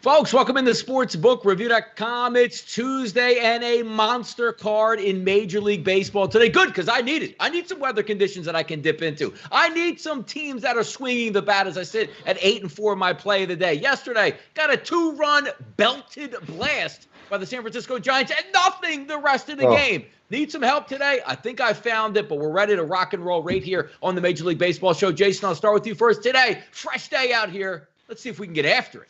Folks, welcome into sportsbookreview.com. It's Tuesday and a monster card in Major League Baseball today. Good, because I need it. I need some weather conditions that I can dip into. I need some teams that are swinging the bat as I sit at 8-4 in my play of the day. Yesterday, got a 2-run belted blast by the San Francisco Giants and nothing the rest of the game. Need some help today? I think I found it, but we're ready to rock and roll right here on the Major League Baseball Show. Jason, I'll start with you first today. Fresh day out here. Let's see if we can get after it.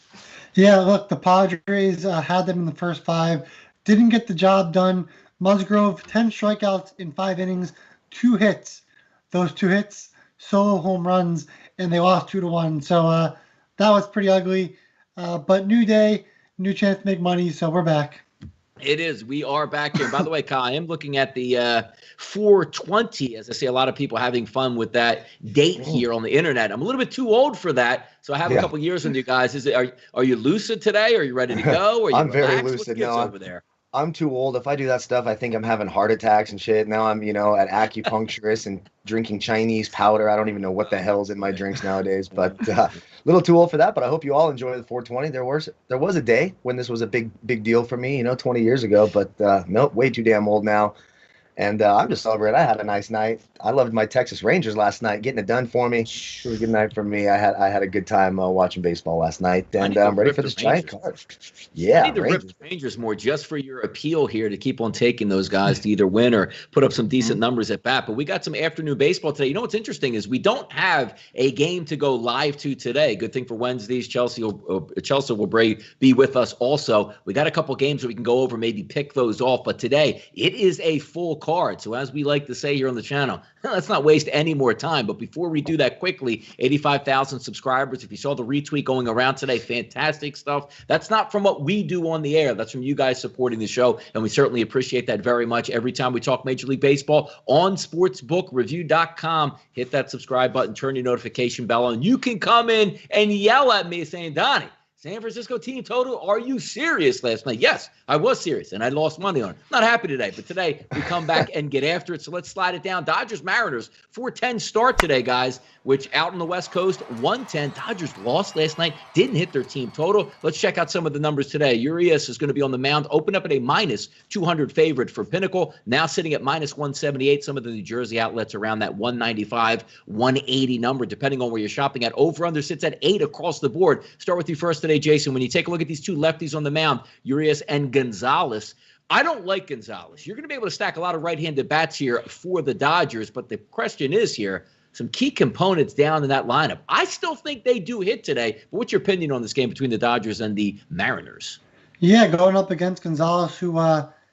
Yeah, look, the Padres had them in the first 5. Didn't get the job done. Musgrove, 10 strikeouts in 5 innings, 2 hits. Those 2 hits, solo home runs, and they lost 2-1. So that was pretty ugly. But new day, new chance to make money, so we're back. It is. We are back here. By the way, Kyle, I am looking at the 420, as I see a lot of people having fun with that date here on the internet. I'm a little bit too old for that, so I have a couple years with you guys. Are you lucid today? Are you ready to go? Are you I'm relaxed? very lucid. No, over there? I'm too old. If I do that stuff, I think I'm having heart attacks and shit. Now I'm, at acupuncturist and drinking Chinese powder. I don't even know what the hell's in my drinks nowadays, but a little too old for that. But I hope you all enjoy the 420. There was a day when this was a big deal for me, 20 years ago, but nope, way too damn old now. And I'm just celebrating. I had a nice night. I loved my Texas Rangers last night, getting it done for me. It was a good night for me. I had a good time watching baseball last night, and I'm ready for this Giant card. Yeah, I need to rip the Rangers more just for your appeal here to keep on taking those guys to either win or put up some decent numbers at bat. But we got some afternoon baseball today. You know what's interesting is we don't have a game to go live to today. Good thing for Wednesdays. Chelsea will be with us also. We got a couple games that we can go over, maybe pick those off. But today it is a full card. So as we like to say here on the channel, let's not waste any more time. But before we do that quickly, 85,000 subscribers. If you saw the retweet going around today, fantastic stuff. That's not from what we do on the air. That's from you guys supporting the show. And we certainly appreciate that very much. Every time we talk Major League Baseball on sportsbookreview.com, hit that subscribe button, turn your notification bell on. You can come in and yell at me saying, Donnie, San Francisco team total, are you serious last night? Yes, I was serious, and I lost money on it. Not happy today, but today we come back and get after it. So let's slide it down. Dodgers-Mariners, 4:10 start today, guys, which out on the West Coast, 110. Dodgers lost last night, didn't hit their team total. Let's check out some of the numbers today. Urias is going to be on the mound, opened up at a minus 200 favorite for Pinnacle, now sitting at minus 178. Some of the New Jersey outlets around that 195, 180 number, depending on where you're shopping at. Over-under sits at 8 across the board. Start with you first today, Jason. When you take a look at these two lefties on the mound, Urias and Gonzalez, I don't like Gonzalez. You're going to be able to stack a lot of right-handed bats here for the Dodgers, but the question is here, some key components down in that lineup. I still think they do hit today, but what's your opinion on this game between the Dodgers and the Mariners? Yeah, going up against Gonzalez, who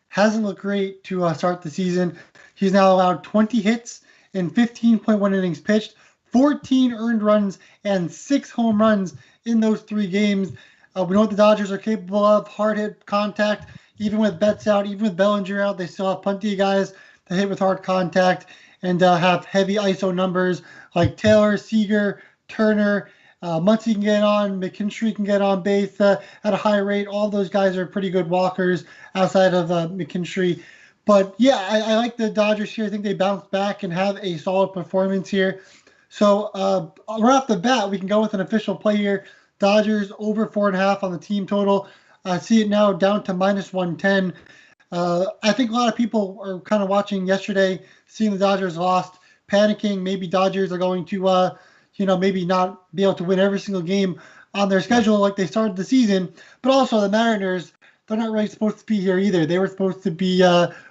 hasn't looked great to start the season. He's now allowed 20 hits in 15.1 innings pitched, 14 earned runs, and 6 home runs in those 3 games. We know what the Dodgers are capable of, hard hit contact. Even with Betts out, even with Bellinger out, they still have plenty of guys that hit with hard contact and have heavy ISO numbers like Taylor, Seager, Turner. Muncy can get on, McKinstry can get on base at a high rate. All those guys are pretty good walkers outside of McKinstry. But yeah, I like the Dodgers here. I think they bounce back and have a solid performance here. So right off the bat, we can go with an official play here. Dodgers over 4.5 on the team total. I see it now down to minus 110. I think a lot of people are kind of watching yesterday, seeing the Dodgers lost, panicking. Maybe Dodgers are going to, maybe not be able to win every single game on their schedule like they started the season. But also the Mariners, they're not really supposed to be here either. They were supposed to be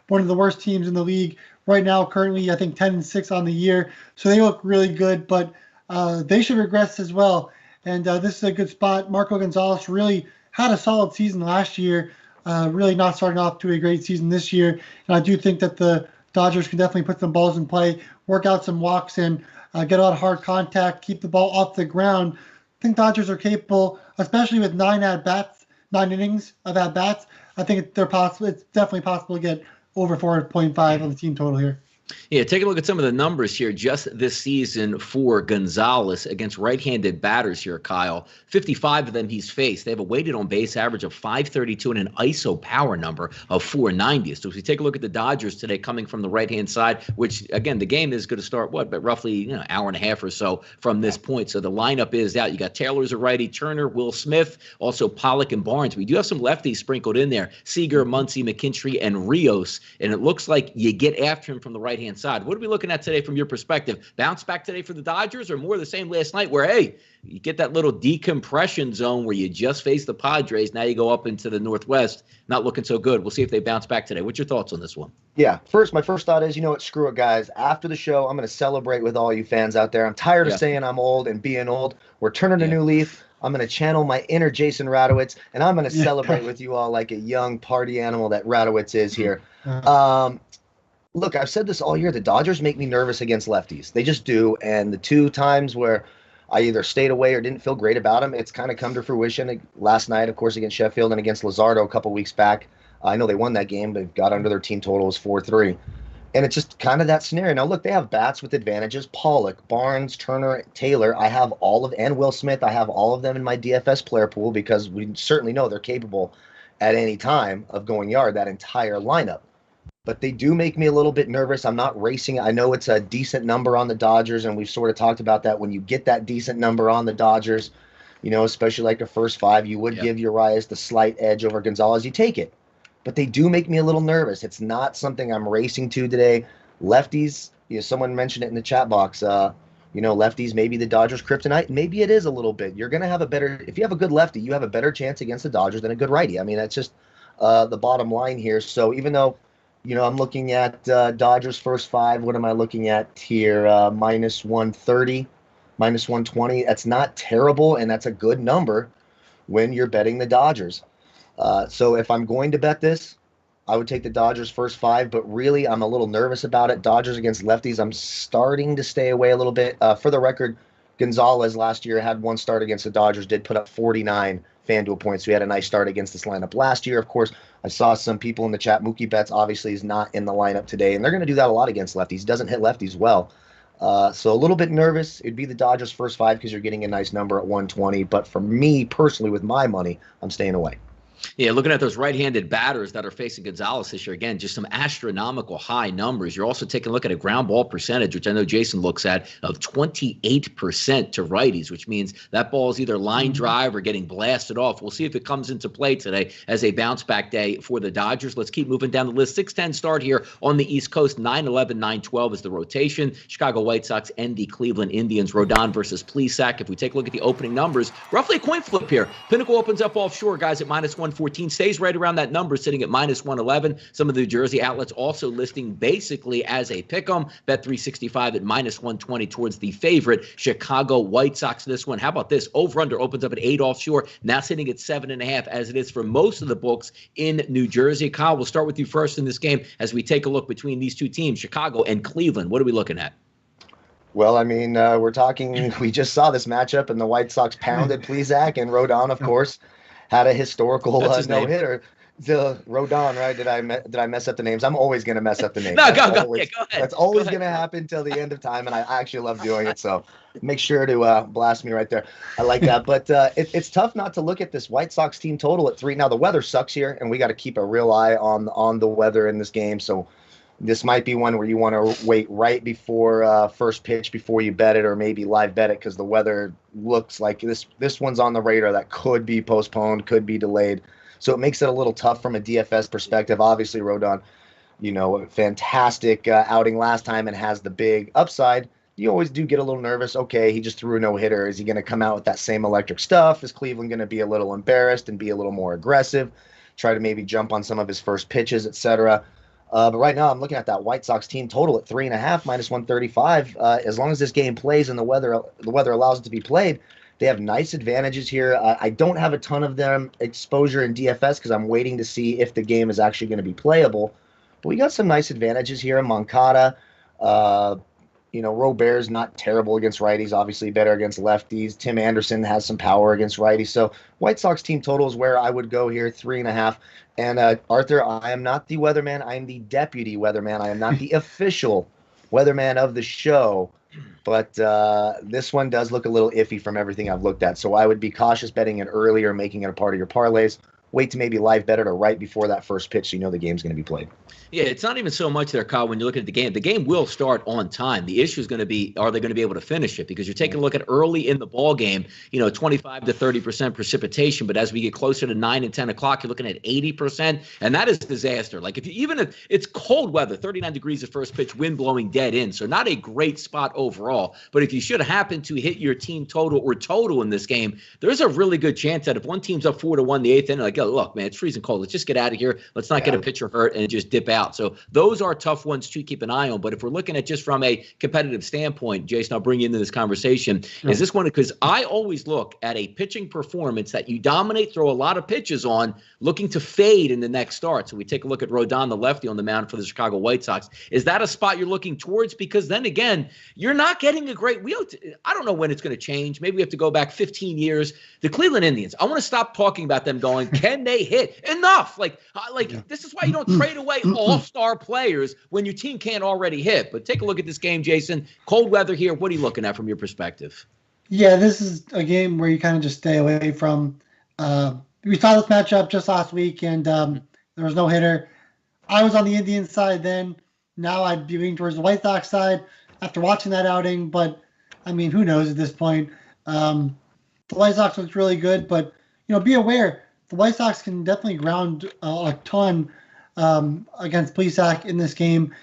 one of the worst teams in the league right now. Currently, I think 10-6 on the year. So they look really good, but they should regress as well. And this is a good spot. Marco Gonzalez really had a solid season last year, really not starting off to a great season this year. And I do think that the Dodgers can definitely put some balls in play, work out some walks, and get a lot of hard contact, keep the ball off the ground. I think Dodgers are capable, especially with 9 innings of at-bats. I think it's definitely possible to get over 4.5 on the team total here. Yeah, take a look at some of the numbers here just this season for Gonzalez against right-handed batters here, Kyle. 55 of them he's faced. They have a weighted on-base average of 532 and an ISO power number of 490. So if you take a look at the Dodgers today coming from the right-hand side, which, again, the game is going to start, but roughly an hour and a half or so from this point. So the lineup is out. You got Taylor as a righty, Turner, Will Smith, also Pollock and Barnes. We do have some lefties sprinkled in there, Seager, Muncy, McKinstry, and Rios. And it looks like you get after him from the right-hand side. What are we looking at today from your perspective? Bounce back today for the Dodgers, or more of the same last night where, hey, you get that little decompression zone where you just face the Padres. Now you go up into the Northwest. Not looking so good. We'll see if they bounce back today. What's your thoughts on this one? Yeah, my first thought is, you know what, screw it, guys. After the show, I'm going to celebrate with all you fans out there. I'm tired of saying I'm old and being old. We're turning a new leaf. I'm going to channel my inner Jason Radowitz, and I'm going to celebrate with you all like a young party animal that Radowitz is here. Look, I've said this all year. The Dodgers make me nervous against lefties. They just do. And the two times where I either stayed away or didn't feel great about them, it's kind of come to fruition. Last night, of course, against Sheffield and against Luzardo a couple weeks back. I know they won that game, but got under their team total was 4-3. And it's just kind of that scenario. Now, look, they have bats with advantages. Pollock, Barnes, Turner, Taylor. I have and Will Smith. I have all of them in my DFS player pool because we certainly know they're capable at any time of going yard, that entire lineup. But they do make me a little bit nervous. I'm not racing. I know it's a decent number on the Dodgers, and we've sort of talked about that. When you get that decent number on the Dodgers, you know, especially like the first five, you would give Urias the slight edge over Gonzalez. You take it. But they do make me a little nervous. It's not something I'm racing to today. Lefties, you know, someone mentioned it in the chat box. You know, lefties, maybe the Dodgers' kryptonite. Maybe it is a little bit. You're going to have a better – if you have a good lefty, you have a better chance against the Dodgers than a good righty. I mean, that's just the bottom line here. So even though – you know, I'm looking at Dodgers first five. What am I looking at here? Minus 130, minus 120. That's not terrible, and that's a good number when you're betting the Dodgers. So if I'm going to bet this, I would take the Dodgers first five, but really I'm a little nervous about it. Dodgers against lefties, I'm starting to stay away a little bit. For the record, Gonzalez last year had one start against the Dodgers, did put up 49 FanDuel points. So he had a nice start against this lineup last year. Of course, I saw some people in the chat. Mookie Betts obviously is not in the lineup today, and they're going to do that a lot against lefties. He doesn't hit lefties well. So a little bit nervous. It'd be the Dodgers first five because you're getting a nice number at 120. But for me personally, with my money, I'm staying away. Yeah, looking at those right-handed batters that are facing Gonzalez this year, again, just some astronomical high numbers. You're also taking a look at a ground ball percentage, which I know Jason looks at, of 28% to righties, which means that ball is either line drive or getting blasted off. We'll see if it comes into play today as a bounce-back day for the Dodgers. Let's keep moving down the list. 6-10 start here on the East Coast. 9-11, 9-12 is the rotation. Chicago White Sox and the Cleveland Indians. Rodon versus Plesac. If we take a look at the opening numbers, roughly a coin flip here. Pinnacle opens up offshore, guys, at minus 114, stays right around that number, sitting at minus 111. Some of the New Jersey outlets also listing basically as a pick'em. Bet365 at minus 120 towards the favorite Chicago White Sox. This one, how about this? Over-under opens up at 8 offshore, now sitting at 7.5, as it is for most of the books in New Jersey. Kyle, we'll start with you first in this game as we take a look between these two teams, Chicago and Cleveland. What are we looking at? Well, I mean, we're talking, we just saw this matchup, and the White Sox pounded Plesac, and Rodon, of course, had a historical no-hitter. The Rodon, right? Did I mess up the names? I'm always going to mess up the names. No, go ahead. That's always going to happen till the end of time, and I actually love doing it. So make sure to blast me right there. I like that. But it's tough not to look at this White Sox team total at 3. Now, the weather sucks here, and we got to keep a real eye on the weather in this game. So this might be one where you want to wait right before first pitch before you bet it, or maybe live bet it, because the weather looks like this one's on the radar that could be postponed, could be delayed. So it makes it a little tough from a DFS perspective. Obviously, Rodon, you know, a fantastic outing last time and has the big upside. You always do get a little nervous. Okay, he just threw a no-hitter. Is he going to come out with that same electric stuff? Is Cleveland going to be a little embarrassed and be a little more aggressive, try to maybe jump on some of his first pitches, etc.? But right now, I'm looking at that White Sox team total at 3.5, minus 135. As long as this game plays and the weather allows it to be played, they have nice advantages here. I don't have a ton of them exposure in DFS because I'm waiting to see if the game is actually going to be playable. But we got some nice advantages here. Moncada, Robert's not terrible against righties, obviously better against lefties. Tim Anderson has some power against righties. So White Sox team total is where I would go here, 3.5. And Arthur, I am not the weatherman. I am the deputy weatherman. I am not the official weatherman of the show. But this one does look a little iffy from everything I've looked at. So I would be cautious betting it earlier, making it a part of your parlays. Wait to maybe live bet it or right before that first pitch so you know the game's going to be played. Yeah, it's not even so much there, Kyle, when you're looking at the game. The game will start on time. The issue is going to be, are they going to be able to finish it? Because you're taking a look at early in the ball game, 25 to 30% precipitation. But as we get closer to 9 and 10 o'clock, you're looking at 80%. And that is disaster. Like even if it's cold weather, 39 degrees at first pitch, wind blowing dead in. So not a great spot overall. But if you should happen to hit your team total or total in this game, there's a really good chance that if one team's up 4-1 the eighth inning, like, oh, look, man, it's freezing cold. Let's just get out of here. Let's not get a pitcher hurt and just dip out. So those are tough ones to keep an eye on. But if we're looking at just from a competitive standpoint, Jason, I'll bring you into this conversation. Is this one, because I always look at a pitching performance that you dominate, throw a lot of pitches on, looking to fade in the next start. So we take a look at Rodon, the lefty on the mound for the Chicago White Sox. Is that a spot you're looking towards? Because then again, you're not getting a great wheel. I don't know when it's going to change. Maybe we have to go back 15 years. The Cleveland Indians, I want to stop talking about them going, can they hit? Enough. This is why you don't trade away all-star players when your team can't already hit. But take a look at this game, Jason. Cold weather here. What are you looking at from your perspective? Yeah, this is a game where you kind of just stay away from. We saw this matchup just last week, and there was no hitter. I was on the Indians side then. Now I'd be leaning towards the White Sox side after watching that outing. But, I mean, who knows at this point? The White Sox looked really good, but, be aware. The White Sox can definitely ground a ton against Plesac in this game.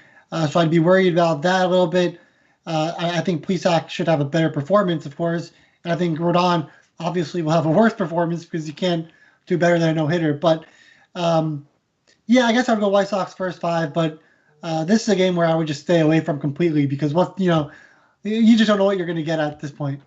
So I'd be worried about that a little bit. I think Plesac should have a better performance, of course. And I think Rodon obviously will have a worse performance because you can't do better than a no-hitter. But, I guess I would go White Sox first 5. But this is a game where I would just stay away from completely because, you just don't know what you're going to get at this point.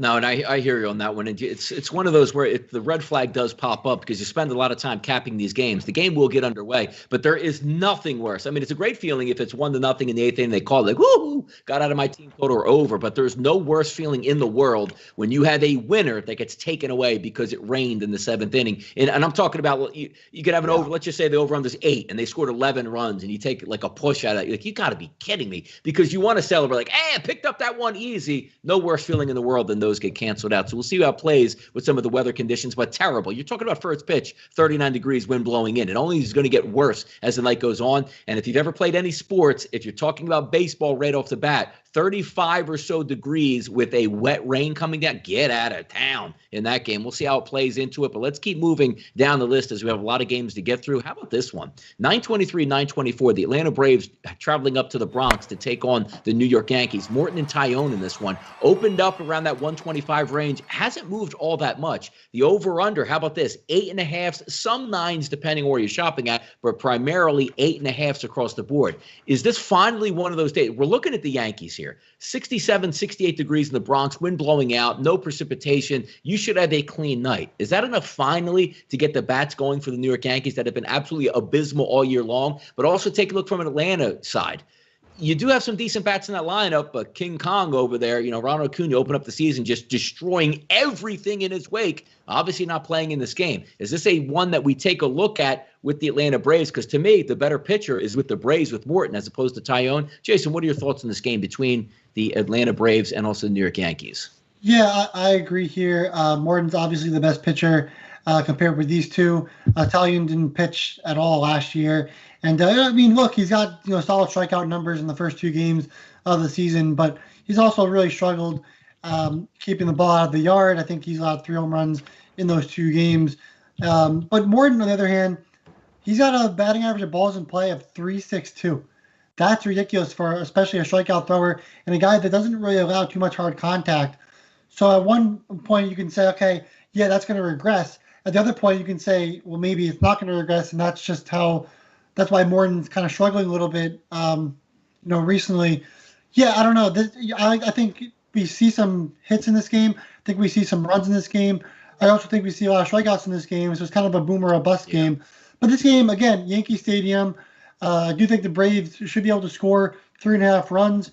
No, and I hear you on that one. And it's one of those where the red flag does pop up because you spend a lot of time capping these games. The game will get underway, but there is nothing worse. I mean, it's a great feeling if it's 1-0 in the eighth inning. They call it like, woo, got out of my team total or over. But there's no worse feeling in the world when you have a winner that gets taken away because it rained in the seventh inning. And I'm talking about you could have an over. Let's just say the over-under is 8 and they scored 11 runs and you take like a push out of it. Like, you got to be kidding me, because you want to celebrate like, hey, I picked up that one easy. No worse feeling in the world than those get canceled out. So we'll see how it plays with some of the weather conditions, but terrible. You're talking about first pitch, 39 degrees, wind blowing in. It only is going to get worse as the night goes on. And if you've ever played any sports, if you're talking about baseball right off the bat, 35 or so degrees with a wet rain coming down, get out of town in that game. We'll see how it plays into it, but let's keep moving down the list as we have a lot of games to get through. How about this one? 9:23, 9:24, the Atlanta Braves traveling up to the Bronx to take on the New York Yankees. Morton and Tyone in this one. Opened up around that 125 range. Hasn't moved all that much. The over-under, how about this? 8.5, some 9s depending on where you're shopping at, but primarily 8.5s across the board. Is this finally one of those days? We're looking at the Yankees here. 67, 68 degrees in the Bronx, wind blowing out, no precipitation. You should have a clean night. Is that enough finally to get the bats going for the New York Yankees that have been absolutely abysmal all year long? But also take a look from an Atlanta side. You do have some decent bats in that lineup, but King Kong over there, Ronald Acuna opened up the season just destroying everything in his wake, obviously not playing in this game. Is this a one that we take a look at with the Atlanta Braves? Because to me, the better pitcher is with the Braves with Morton as opposed to Tyone. Jason, what are your thoughts on this game between the Atlanta Braves and also the New York Yankees? Yeah, I agree here. Morton's obviously the best pitcher compared with these two. Tyone didn't pitch at all last year. And, look, he's got solid strikeout numbers in the first 2 games of the season, but he's also really struggled keeping the ball out of the yard. I think he's allowed 3 home runs in those 2 games. But Morton, on the other hand, he's got a batting average of balls in play of .362. That's ridiculous for especially a strikeout thrower and a guy that doesn't really allow too much hard contact. So at one point you can say, okay, yeah, that's going to regress. At the other point you can say, well, maybe it's not going to regress, and that's why Morton's kind of struggling a little bit, recently. Yeah, I don't know. I think we see some hits in this game. I think we see some runs in this game. I also think we see a lot of strikeouts in this game. So it's kind of a boom or a bust game. But this game, again, Yankee Stadium, I do think the Braves should be able to score 3.5 runs.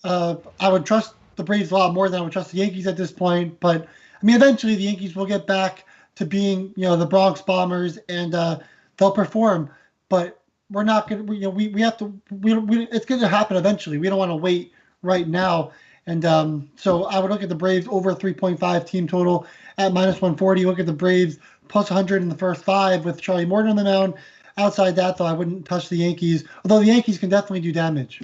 I would trust the Braves a lot more than I would trust the Yankees at this point. But, eventually the Yankees will get back to being, the Bronx Bombers, and they'll perform. But we're not going to, we have to, it's going to happen eventually. We don't want to wait right now. And so I would look at the Braves over 3.5 team total at -140. Look at the Braves plus 100 in the first 5 with Charlie Morton on the mound. Outside that, though, I wouldn't touch the Yankees, although the Yankees can definitely do damage.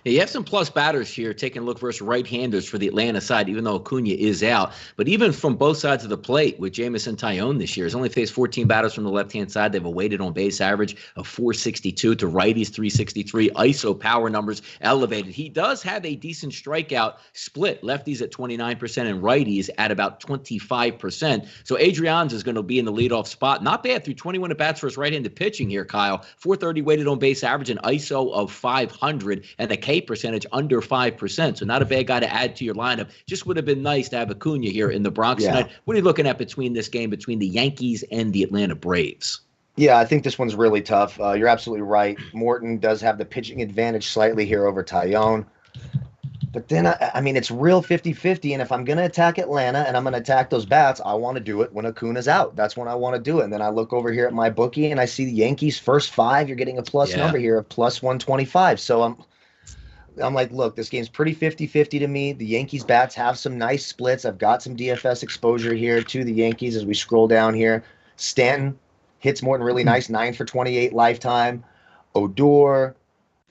Yeah, you have some plus batters here taking a look versus right-handers for the Atlanta side, even though Acuna is out. But even from both sides of the plate with Jamison Tyone this year, he's only faced 14 batters from the left-hand side. They have a weighted on base average of 462 to righties 363. ISO power numbers elevated. He does have a decent strikeout split. Lefties at 29% and righties at about 25%. So Adrian's is going to be in the leadoff spot. Not bad through 21 at-bats for his right-handed pitching here, Kyle. 430 weighted on base average, an ISO of 500. And the K percentage under 5%. So not a bad guy to add to your lineup. Just would have been nice to have Acuna here in the Bronx tonight. What are you looking at between this game, between the Yankees and the Atlanta Braves? Yeah, I think this one's really tough. You're absolutely right. Morton does have the pitching advantage slightly here over Tyone. But then, I mean, it's real 50-50. And if I'm going to attack Atlanta and I'm going to attack those bats, I want to do it when Acuna's out. That's when I want to do it. And then I look over here at my bookie and I see the Yankees first 5. You're getting a plus number here of plus 125. So I'm like, look, this game's pretty 50-50 to me. The Yankees bats have some nice splits. I've got some DFS exposure here to the Yankees as we scroll down here. Stanton hits Morton really nice, 9 for 28 lifetime. Odor,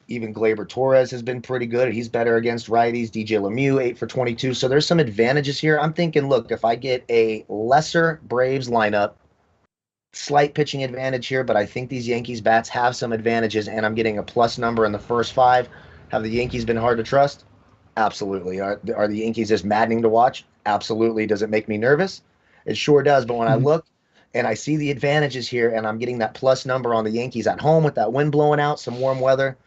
even Gleyber Torres has been pretty good. He's better against righties. DJ LeMahieu, 8 for 22. So there's some advantages here. I'm thinking, look, if I get a lesser Braves lineup, slight pitching advantage here, but I think these Yankees bats have some advantages, and I'm getting a plus number in the first 5. Have the Yankees been hard to trust? Absolutely. Are the Yankees just maddening to watch? Absolutely. Does it make me nervous? It sure does. But when I look and I see the advantages here and I'm getting that plus number on the Yankees at home with that wind blowing out, some warm weather,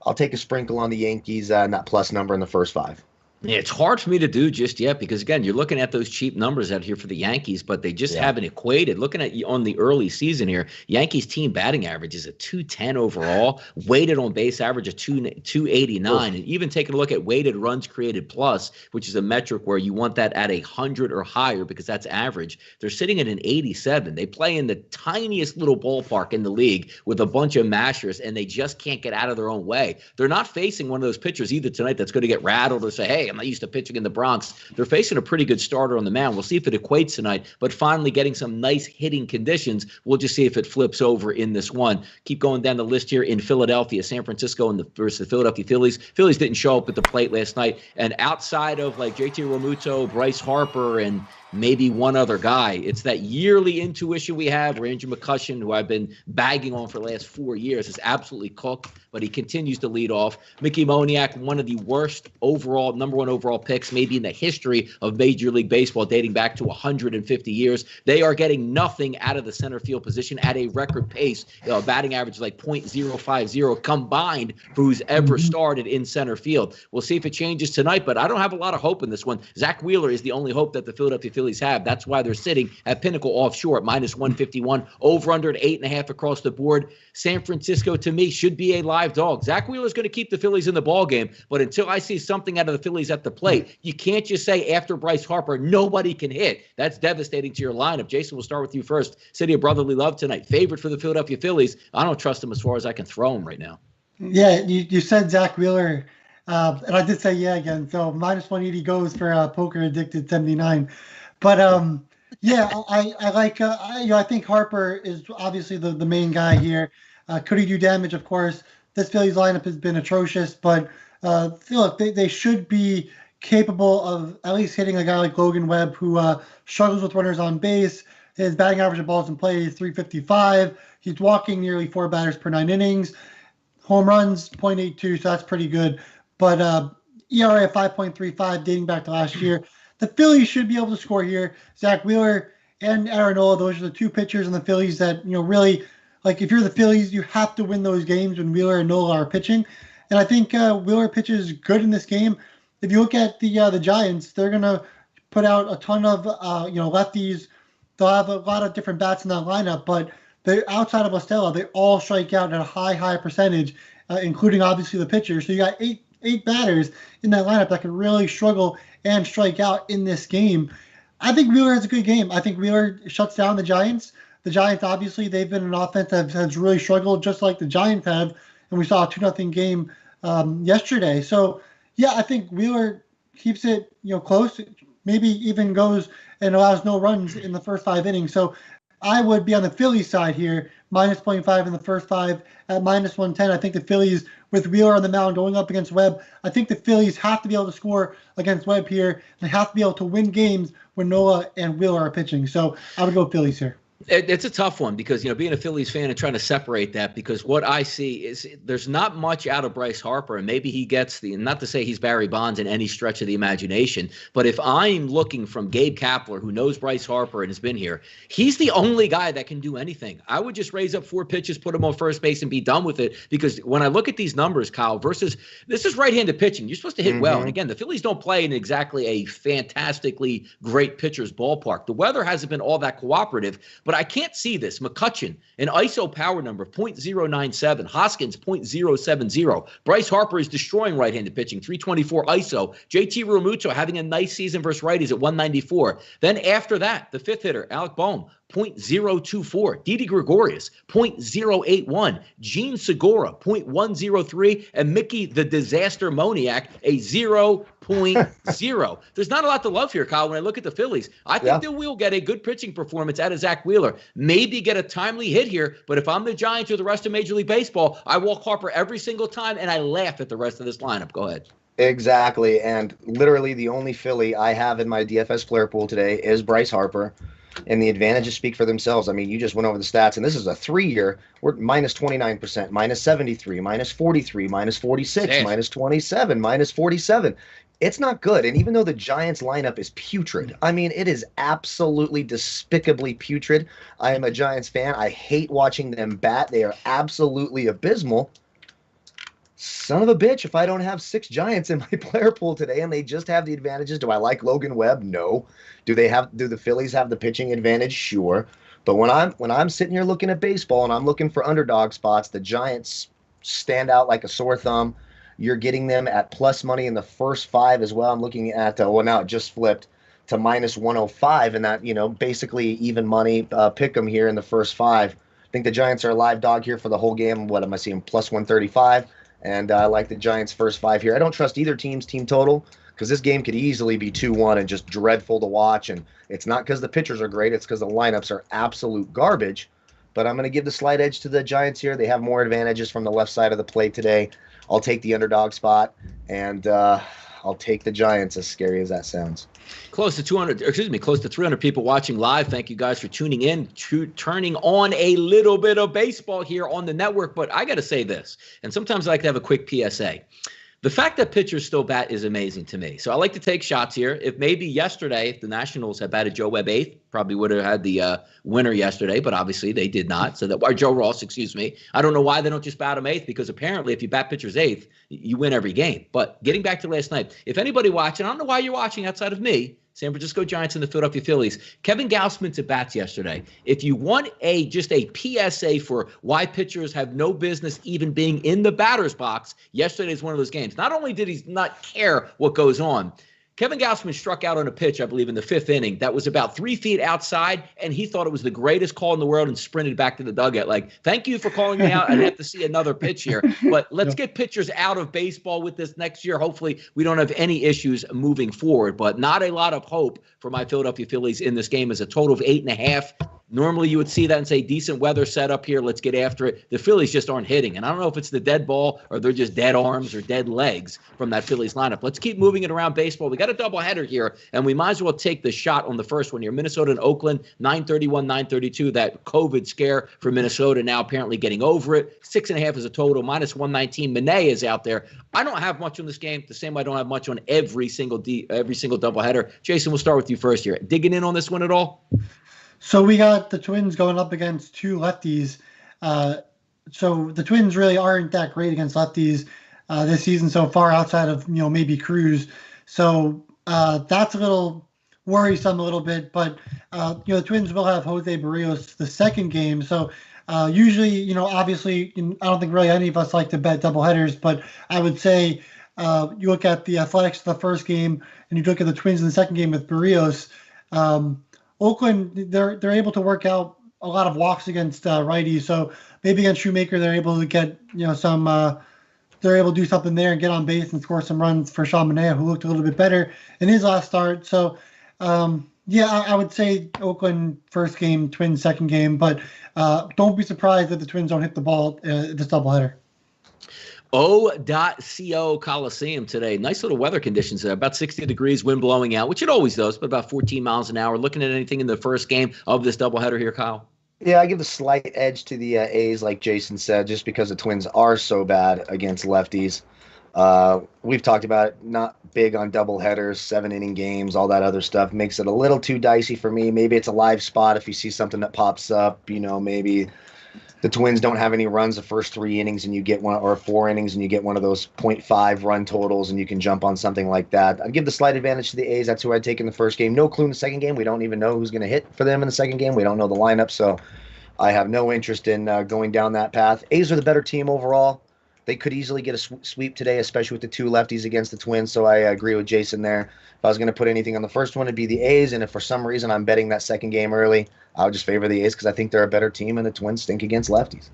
I'll take a sprinkle on the Yankees and that plus number in the first 5. Yeah, it's hard for me to do just yet because, again, you're looking at those cheap numbers out here for the Yankees, but they just haven't equated. Looking at on the early season here, Yankees team batting average is a 210 overall, weighted on base average of 289, and even taking a look at weighted runs created plus, which is a metric where you want that at 100 or higher because that's average. They're sitting at an 87. They play in the tiniest little ballpark in the league with a bunch of mashers, and they just can't get out of their own way. They're not facing one of those pitchers either tonight that's going to get rattled or say, hey, I'm not used to pitching in the Bronx. They're facing a pretty good starter on the mound. We'll see if it equates tonight, but finally getting some nice hitting conditions. We'll just see if it flips over in this one. Keep going down the list here in Philadelphia, San Francisco versus the Philadelphia Phillies. Phillies didn't show up at the plate last night, and outside of like JT Realmuto, Bryce Harper, and maybe one other guy, it's that yearly intuition we have where Andrew McCutchen, who I've been bagging on for the last 4 years, is absolutely cooked, but he continues to lead off. Mickey Moniak, one of the worst overall, number 1 overall picks maybe in the history of Major League Baseball, dating back to 150 years. They are getting nothing out of the center field position at a record pace. Batting average is like .050 combined for who's ever started in center field. We'll see if it changes tonight, but I don't have a lot of hope in this one. Zach Wheeler is the only hope that the Philadelphia Phillies have. That's why they're sitting at Pinnacle offshore at -151, over under at 8.5 across the board. San Francisco, to me, should be a live dog. Zach Wheeler is going to keep the Phillies in the ball game, but until I see something out of the Phillies at the plate, you can't just say after Bryce Harper, nobody can hit. That's devastating to your lineup. Jason, we'll start with you first. City of Brotherly Love tonight. Favorite for the Philadelphia Phillies. I don't trust him as far as I can throw him right now. Yeah, you said Zach Wheeler, and I did say again. So -180 goes for Poker Addicted 79. But yeah, I like. I think Harper is obviously the main guy here. Could he do damage? Of course. This Phillies lineup has been atrocious, but look, they should be capable of at least hitting a guy like Logan Webb, who struggles with runners on base. His batting average of balls in play is .355. He's walking nearly 4 batters per 9 innings. Home runs .82, so that's pretty good. But ERA of 5.35 dating back to last year. The Phillies should be able to score here. Zach Wheeler and Aaron Nola, those are the 2 pitchers in the Phillies that, really, like if you're the Phillies, you have to win those games when Wheeler and Nola are pitching. And I think Wheeler pitches good in this game. If you look at the Giants, they're going to put out a ton of lefties. They'll have a lot of different bats in that lineup, but they outside of Estella, they all strike out at a high percentage, including obviously the pitchers. So you got eight batters in that lineup that can really struggle and strike out in this game. I think Wheeler has a good game. I think Wheeler shuts down the Giants, The Giants, obviously, they've been an offense that has really struggled, just like the Giants have, and we saw a 2-0 game yesterday. So, yeah, I think Wheeler keeps it, close. Maybe even goes and allows no runs in the first 5 innings. So I would be on the Phillies side here, minus 0.5 in the first 5 at minus 110. I think the Phillies, with Wheeler on the mound going up against Webb, I think the Phillies have to be able to score against Webb here. They have to be able to win games when Nola and Wheeler are pitching. So I would go Phillies here. It's a tough one because, being a Phillies fan and trying to separate that, because what I see is there's not much out of Bryce Harper, and maybe he gets not to say he's Barry Bonds in any stretch of the imagination, but if I'm looking from Gabe Kapler, who knows Bryce Harper and has been here, he's the only guy that can do anything. I would just raise up 4 pitches, put him on first base, and be done with it, because when I look at these numbers, Kyle, versus this is right-handed pitching, you're supposed to hit well. And again, the Phillies don't play in exactly a fantastically great pitcher's ballpark. The weather hasn't been all that cooperative, but I can't see this. McCutchen, an ISO power number of 0.097. Hoskins, 0.070. Bryce Harper is destroying right-handed pitching, 324 ISO. JT Realmuto having a nice season versus righties at 194. Then after that, the 5th hitter, Alec Boehm, 0.024. Didi Gregorius, 0.081. Gene Segura, 0.103. And Mickey the Disaster Moniac, a 0.0. There's not a lot to love here, Kyle. When I look at the Phillies, I think they will get a good pitching performance out of Zach Wheeler. Maybe get a timely hit here, but if I'm the Giants or the rest of Major League Baseball, I walk Harper every single time, and I laugh at the rest of this lineup. Go ahead. Exactly, and literally the only Philly I have in my DFS player pool today is Bryce Harper. And the advantages speak for themselves. I mean, you just went over the stats, and this is a 3-year. We're minus 29%, minus 73, minus 43, minus 46, minus 27, minus 47. It's not good. And even though the Giants lineup is putrid, I mean, it is absolutely despicably putrid. I am a Giants fan. I hate watching them bat. They are absolutely abysmal. Son of a bitch, if I don't have 6 Giants in my player pool today and they just have the advantages, do I like Logan Webb? No. Do the Phillies have the pitching advantage? Sure. But when I'm sitting here looking at baseball and I'm looking for underdog spots, the Giants stand out like a sore thumb. You're getting them at plus money in the first 5 as well. I'm looking at now it just flipped to minus 105, and that, basically even money pick them here in the first 5. I think the Giants are a live dog here for the whole game. What am I seeing? Plus 135. And I like the Giants' first 5 here. I don't trust either team's team total because this game could easily be 2-1 and just dreadful to watch. And it's not because the pitchers are great. It's because the lineups are absolute garbage. But I'm going to give the slight edge to the Giants here. They have more advantages from the left side of the plate today. I'll take the underdog spot, and I'll take the Giants, as scary as that sounds. Close to 300 people watching live. Thank you guys for tuning in, turning on a little bit of baseball here on the network. But I got to say this, and sometimes I like to have a quick PSA. The fact that pitchers still bat is amazing to me. So I like to take shots here. If maybe yesterday, if the Nationals had batted Joe Webb 8th, probably would have had the winner yesterday, but obviously they did not. Or Joe Ross, excuse me. I don't know why they don't just bat him 8th, because apparently if you bat pitchers 8th, you win every game. But getting back to last night, if anybody watching, I don't know why you're watching outside of me, San Francisco Giants and the Philadelphia Phillies. Kevin Gausman's at bats yesterday. If you want just a PSA for why pitchers have no business even being in the batter's box, yesterday is one of those games. Not only did he not care what goes on, Kevin Gausman struck out on a pitch, I believe, in the 5th inning that was about 3 feet outside, and he thought it was the greatest call in the world and sprinted back to the dugout. Like, thank you for calling me out. I'd have to see another pitch here. But let's get pitchers out of baseball with this next year. Hopefully we don't have any issues moving forward, but not a lot of hope for my Philadelphia Phillies in this game as a total of 8.5. Normally you would see that and say, decent weather setup here, let's get after it. The Phillies just aren't hitting. And I don't know if it's the dead ball or they're just dead arms or dead legs from that Phillies lineup. Let's keep moving it around baseball. We got a doubleheader here, and we might as well take the shot on the first one here. Minnesota and Oakland, 931, 932. That COVID scare for Minnesota now apparently getting over it. 6.5 is a total, minus 119. Manet is out there. I don't have much on this game, the same way I don't have much on every single doubleheader. Jason, we'll start with you first here. Digging in on this one at all? So we got the Twins going up against 2 lefties. So the Twins really aren't that great against lefties this season so far, outside of maybe Cruz. So that's a little worrisome a little bit. But the Twins will have Jose Barrios the second game. So usually, obviously, I don't think really any of us like to bet doubleheaders. But I would say you look at the Athletics the first game, and you look at the Twins in the second game with Barrios. Oakland, they're able to work out a lot of walks against righties. So maybe against Shoemaker, they're able to get some. They're able to do something there and get on base and score some runs for Sean Manaea, who looked a little bit better in his last start. So I would say Oakland first game, Twins second game, but don't be surprised that the Twins don't hit the ball this doubleheader. O.CO Coliseum today. Nice little weather conditions there. About 60 degrees, wind blowing out, which it always does, but about 14 miles an hour. Looking at anything in the first game of this doubleheader here, Kyle? Yeah, I give the slight edge to the A's, like Jason said, just because the Twins are so bad against lefties. We've talked about it, not big on doubleheaders, 7-inning games, all that other stuff. Makes it a little too dicey for me. Maybe it's a live spot if you see something that pops up, maybe the Twins don't have any runs the first 3 innings and you get one, or 4 innings and you get one of those 0.5 run totals and you can jump on something like that. I'd give the slight advantage to the A's. That's who I'd take in the first game. No clue in the second game. We don't even know who's going to hit for them in the second game. We don't know the lineup, so I have no interest in going down that path. A's are the better team overall. They could easily get a sweep today, especially with the 2 lefties against the Twins, so I agree with Jason there. If I was going to put anything on the first one, it'd be the A's, and if for some reason I'm betting that second game early, I would just favor the A's because I think they're a better team, and the Twins stink against lefties.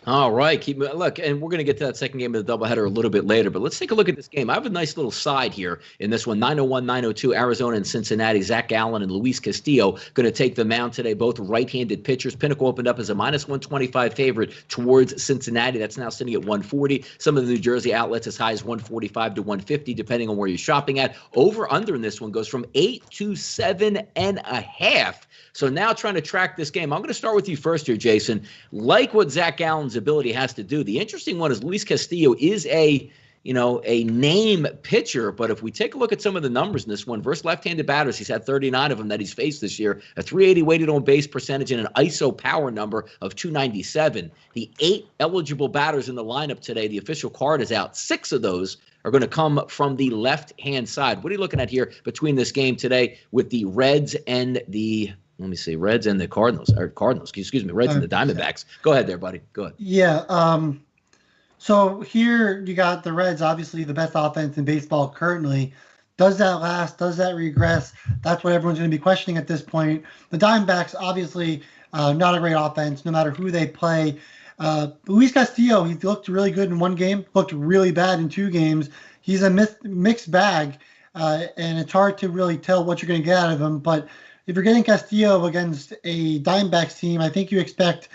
All right. Look, and we're going to get to that second game of the doubleheader a little bit later, but let's take a look at this game. I have a nice little side here in this one. 901-902, Arizona and Cincinnati. Zach Gallen and Luis Castillo going to take the mound today, both right-handed pitchers. Pinnacle opened up as a -125 favorite towards Cincinnati. That's now sitting at 140. Some of the New Jersey outlets as high as 145 to 150, depending on where you're shopping at. Over-under in this one goes from 8 to 7.5. So now trying to track this game. I'm going to start with you first here, Jason. Like what Zach Gallen's ability has to do. The interesting one is Luis Castillo is a name pitcher, but if we take a look at some of the numbers in this one, versus left-handed batters, he's had 39 of them that he's faced this year, a 380 weighted on base percentage and an ISO power number of 297. The 8 eligible batters in the lineup today, the official card is out. 6 of those are going to come from the left-hand side. What are you looking at here between this game today with the Reds and the Reds and the Cardinals, Reds and the Diamondbacks? Go ahead there, buddy. Go ahead. Yeah. So here you got the Reds, obviously the best offense in baseball currently. Does that last? Does that regress? That's what everyone's going to be questioning at this point. The Diamondbacks, obviously, not a great offense, no matter who they play. Luis Castillo, he looked really good in one game, looked really bad in 2 games. He's a mixed bag, and it's hard to really tell what you're going to get out of him. But if you're getting Castillo against a Diamondbacks team, I think you expect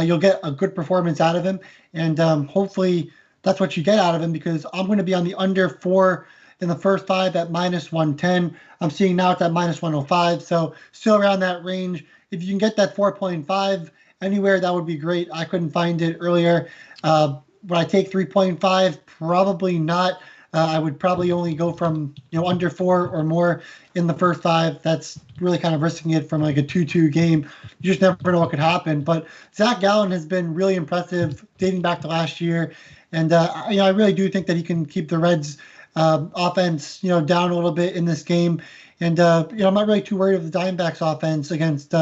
you'll get a good performance out of him. And hopefully that's what you get out of him, because I'm going to be on the under 4 in the first 5 at -110. I'm seeing now it's at -105. So still around that range. If you can get that 4.5 anywhere, that would be great. I couldn't find it earlier. Would I take 3.5? Probably not. I would probably only go from under 4 or more in the first 5. That's really kind of risking it from like a 2-2 game. You just never know what could happen. But Zach Gallen has been really impressive dating back to last year, and I really do think that he can keep the Reds' offense down a little bit in this game. And I'm not really too worried of the Diamondbacks' offense against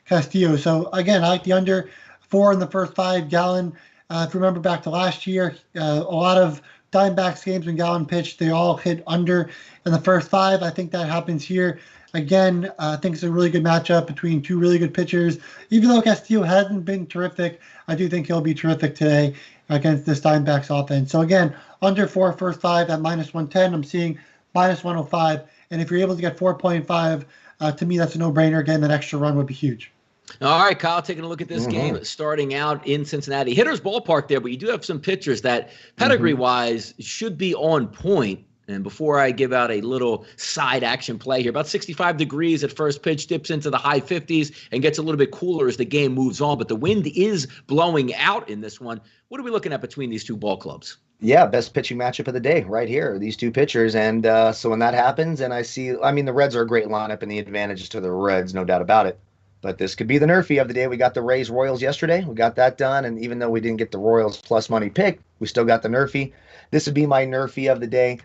Castillo. So again, I like the under 4 in the first 5. Gallen, if you remember back to last year, a lot of Diamondbacks games when Gallen pitched, they all hit under in the first 5. I think that happens here. Again, I think it's a really good matchup between 2 really good pitchers. Even though Castillo hasn't been terrific, I do think he'll be terrific today against this Diamondbacks offense. So again, under 4 first 5 at -110. I'm seeing -105. And if you're able to get 4.5, to me, that's a no-brainer. Again, that extra run would be huge. All right, Kyle, taking a look at this game starting out in Cincinnati. Hitter's ballpark there, but you do have some pitchers that pedigree-wise should be on point. And before I give out a little side action play here, about 65 degrees at first pitch, dips into the high 50s and gets a little bit cooler as the game moves on. But the wind is blowing out in this one. What are we looking at between these 2 ball clubs? Yeah, best pitching matchup of the day right here, these 2 pitchers. And so when that happens, and the Reds are a great lineup and the advantage is to the Reds, no doubt about it. But this could be the nerfy of the day. We got the Rays-Royals yesterday. We got that done. And even though we didn't get the Royals plus money pick, we still got the nerfy. This would be my nerfy of the day.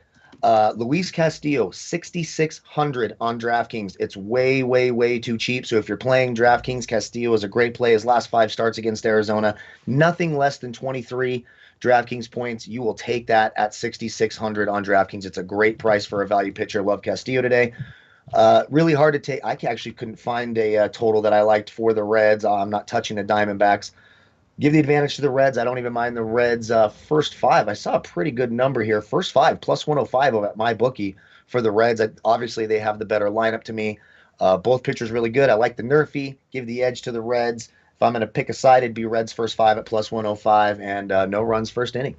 Luis Castillo, 6,600 on DraftKings. It's way, way, way too cheap. So if you're playing DraftKings, Castillo is a great play. His last 5 starts against Arizona, nothing less than 23 DraftKings points. You will take that at 6,600 on DraftKings. It's a great price for a value pitcher. Love Castillo today. Really hard to take. I actually couldn't find a total that I liked for the Reds. I'm not touching the Diamondbacks. Give the advantage to the Reds. I don't even mind the Reds' first five. I saw a pretty good number here. First five, plus 105 at my bookie for the Reds. Obviously, they have the better lineup to me. Both pitchers really good. I like the Nerfy. Give the edge to the Reds. If I'm going to pick a side, it'd be Reds first five at plus 105 and no runs first inning.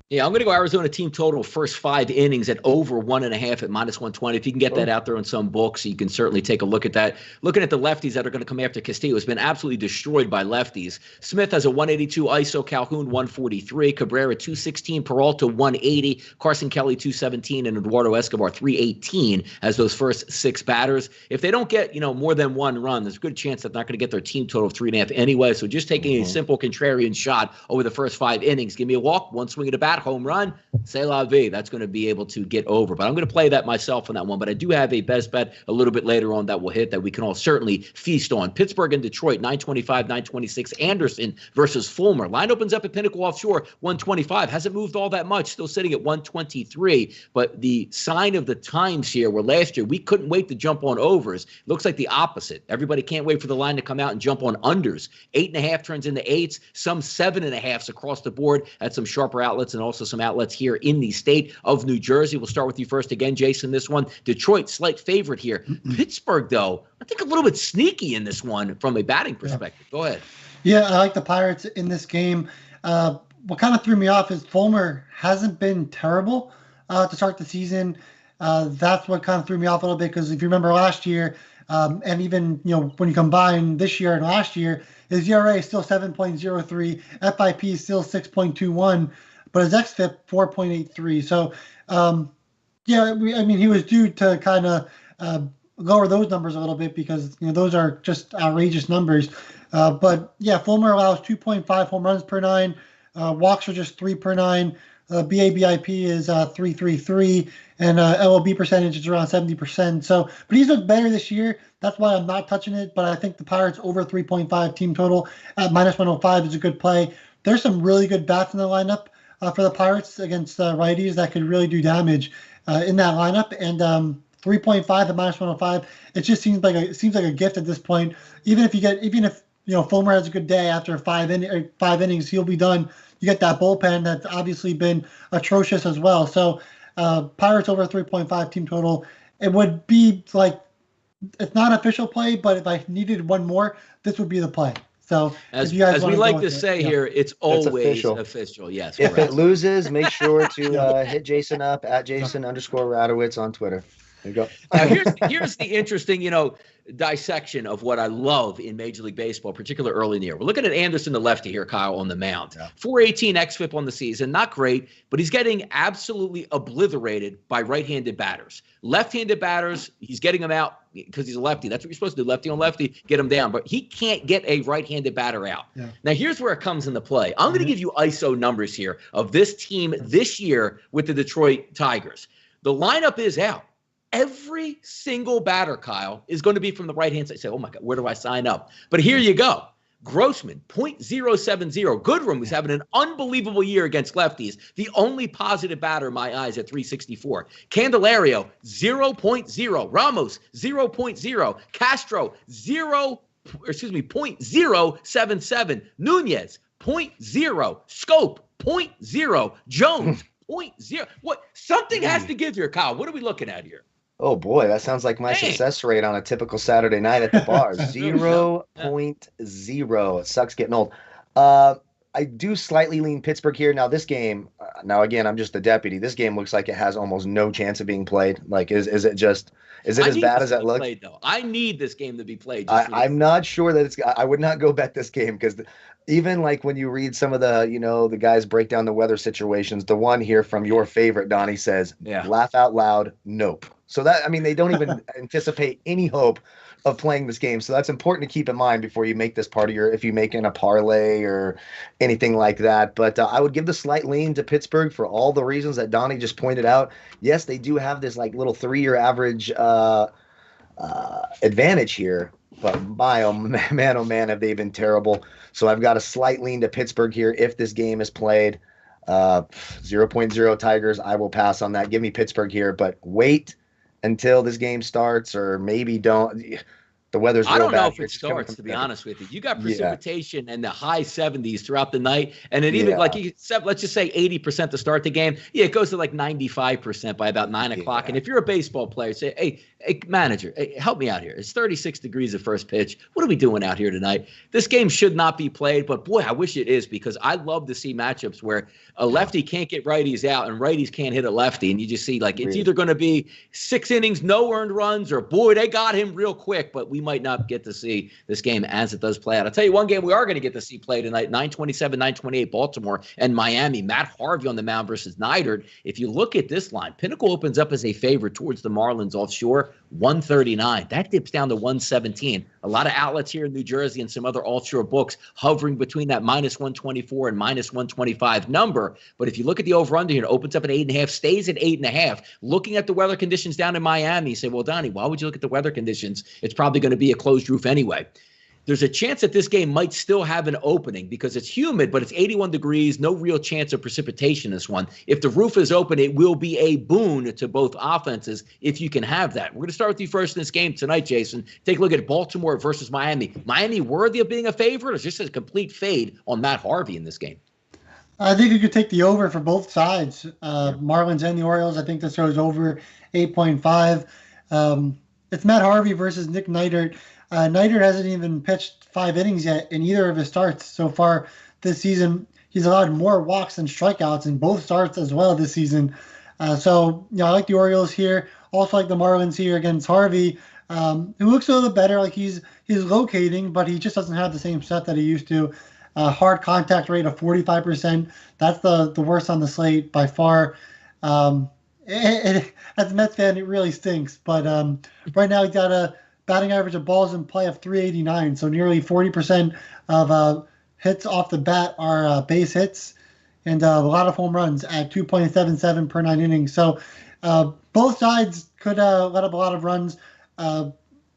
Yeah, I'm going to go Arizona team total first 5 innings at over 1.5 at minus 120. If you can get that out there on some books, you can certainly take a look at that. Looking at the lefties that are going to come after Castillo, has been absolutely destroyed by lefties. Smith has a 182 ISO, Calhoun 143, Cabrera 216, Peralta 180, Carson Kelly 217, and Eduardo Escobar 318 as those first 6 batters. If they don't get more than 1 run, there's a good chance that they're not going to get their team total of 3.5 anyway. So just taking a simple contrarian shot over the first 5 innings. Give me a walk, 1 swing at a bat, home run, c'est la vie. That's going to be able to get over. But I'm going to play that myself on that one. But I do have a best bet a little bit later on that will hit that we can all certainly feast on. Pittsburgh and Detroit, 925, 926. Anderson versus Fulmer. Line opens up at Pinnacle Offshore, 125. Hasn't moved all that much. Still sitting at 123. But the sign of the times here where last year we couldn't wait to jump on overs. Looks like the opposite. Everybody can't wait for the line to come out and jump on unders. 8.5 turns into 8s. Some 7.5s across the board at some sharper outlets and also some outlets here in the state of New Jersey. We'll start with you first again, Jason, this one. Detroit, slight favorite here. Pittsburgh, though, I think a little bit sneaky in this one from a batting perspective. Go ahead. Yeah, I like the Pirates in this game. What kind of threw me off is Fulmer hasn't been terrible to start the season. That's what kind of threw me off a little bit because if you remember last year, and even when you combine this year and last year, his ERA is still 7.03, FIP is still 6.21, but his xFIP 4.83. So, he was due to kind of lower those numbers a little bit because those are just outrageous numbers. But yeah, Fulmer allows 2.5 home runs per 9. Walks are just 3 per 9. BABIP is 3.33, and LOB percentage is around 70%. So, but he's looked better this year. That's why I'm not touching it. But I think the Pirates over 3.5 team total at minus 105 is a good play. There's some really good bats in the lineup for the Pirates against righties that could really do damage in that lineup. And 3.5 at minus 105, it just seems like a gift at this point. Even if Fulmer has a good day after 5 innings, he'll be done. You get that bullpen that's obviously been atrocious as well. So Pirates over 3.5 team total. It would be like, it's not an official play, but if I needed one more, this would be the play. So as we like to say here, it's always official. Yes. If it loses, make sure to hit Jason up at Jason_Radowitz on Twitter. There you go. Now here's the interesting, dissection of what I love in Major League Baseball, particularly early in the year. We're looking at Anderson, the lefty here, Kyle, on the mound. Yeah. 418 xFIP on the season. Not great, but he's getting absolutely obliterated by right-handed batters. Left-handed batters, he's getting them out because he's a lefty. That's what you're supposed to do, lefty on lefty, get him down. But he can't get a right-handed batter out. Yeah. Now, here's where it comes into play. I'm going to give you ISO numbers here of this team this year with the Detroit Tigers. The lineup is out. Every single batter, Kyle, is going to be from the right-hand side. Say, oh, my God, where do I sign up? But here you go. Grossman, 0.070. Goodrum, who's having an unbelievable year against lefties. The only positive batter in my eyes at 364. Candelario, 0.0. Ramos, 0.0. Castro, 0.077. Nunez, 0.0. Scope, 0.0. Jones, 0.0. What? Something has to give here, Kyle. What are we looking at here? Oh, boy, that sounds like my success rate on a typical Saturday night at the bar. 0.0. It sucks getting old. I do slightly lean Pittsburgh here. Now, this game, again, I'm just the deputy. This game looks like it has almost no chance of being played. Like, is it as bad as that looks? Played, though. I need this game to be played. I'm not sure that I would not go bet this game because even like when you read some of the guys break down the weather situations, the one here from your favorite, Donnie, says, laugh out loud, nope. So they don't even anticipate any hope of playing this game. So that's important to keep in mind before you make this part of if you make in a parlay or anything like that. But I would give the slight lean to Pittsburgh for all the reasons that Donnie just pointed out. Yes, they do have this like little 3-year average advantage here, but oh man, have they been terrible. So I've got a slight lean to Pittsburgh here if this game is played. 0.0 Tigers, I will pass on that. Give me Pittsburgh here, but wait until this game starts, or maybe don't. The weather's real I don't know bad if here. it Just coming starts, from to be Denver. honest with you. You got Yeah. precipitation in the high 70s throughout the night. And it even, Yeah. like you said, let's just say 80% to start the game. Yeah, it goes to like 95% by about 9 o'clock. Yeah. And if you're a baseball player, say, hey, manager, hey, help me out here. It's 36 degrees at first pitch. What are we doing out here tonight? This game should not be played, but boy, I wish it is, because I love to see matchups where a lefty can't get righties out and righties can't hit a lefty. And you just see, like, it's Really? either going to be 6 innings, no earned runs, or boy, they got him real quick, but we might not get to see this game as it does play out. I'll tell you one game we are going to get to see play tonight, 9:27, 9:28, Baltimore and Miami. Matt Harvey on the mound versus Neidert. If you look at this line, Pinnacle opens up as a favorite towards the Marlins offshore, 139. That dips down to 117. A lot of outlets here in New Jersey and some other offshore books hovering between that -124 and -125 number. But if you look at the over-under here, it opens up at 8.5, stays at 8.5. Looking at the weather conditions down in Miami, you say, well, Donnie, why would you look at the weather conditions? It's probably going to be a closed roof anyway. There's a chance that this game might still have an opening because it's humid, but it's 81 degrees, no real chance of precipitation this one. If the roof is open, it will be a boon to both offenses if you can have that. We're going to start with you first in this game tonight, Jason. Take a look at Baltimore versus Miami. Miami worthy of being a favorite, or just a complete fade on Matt Harvey in this game? I think you could take the over for both sides, Marlins and the Orioles. I think this goes over 8.5. It's Matt Harvey versus Nick Neidert. Neidert hasn't even pitched 5 innings yet in either of his starts so far this season. He's allowed more walks than strikeouts in both starts as well this season. So, I like the Orioles here. Also like the Marlins here against Harvey, who looks a little better. Like he's locating, but he just doesn't have the same stuff that he used to. Hard contact rate of 45%. That's the worst on the slate by far. As a Mets fan, it really stinks. But right now, he's got a batting average of balls in play of 389. So nearly 40% of hits off the bat are base hits, and a lot of home runs at 2.77 per 9 innings. So both sides could let up a lot of runs.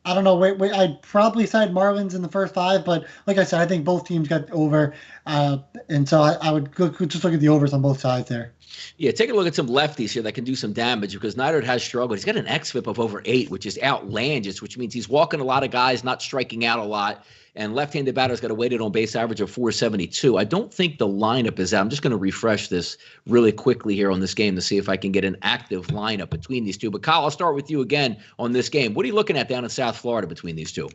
I don't know. I'd probably side Marlins in the first 5, but like I said, I think both teams got over, and so I would just look at the overs on both sides there. Yeah, take a look at some lefties here that can do some damage because Neidert has struggled. He's got an xFIP of over 8, which is outlandish, which means he's walking a lot of guys, not striking out a lot. And left-handed batter's got a weighted on base average of 472. I don't think the lineup is out. I'm just going to refresh this really quickly here on this game to see if I can get an active lineup between these two. But Kyle, I'll start with you again on this game. What are you looking at down in South Florida between these two?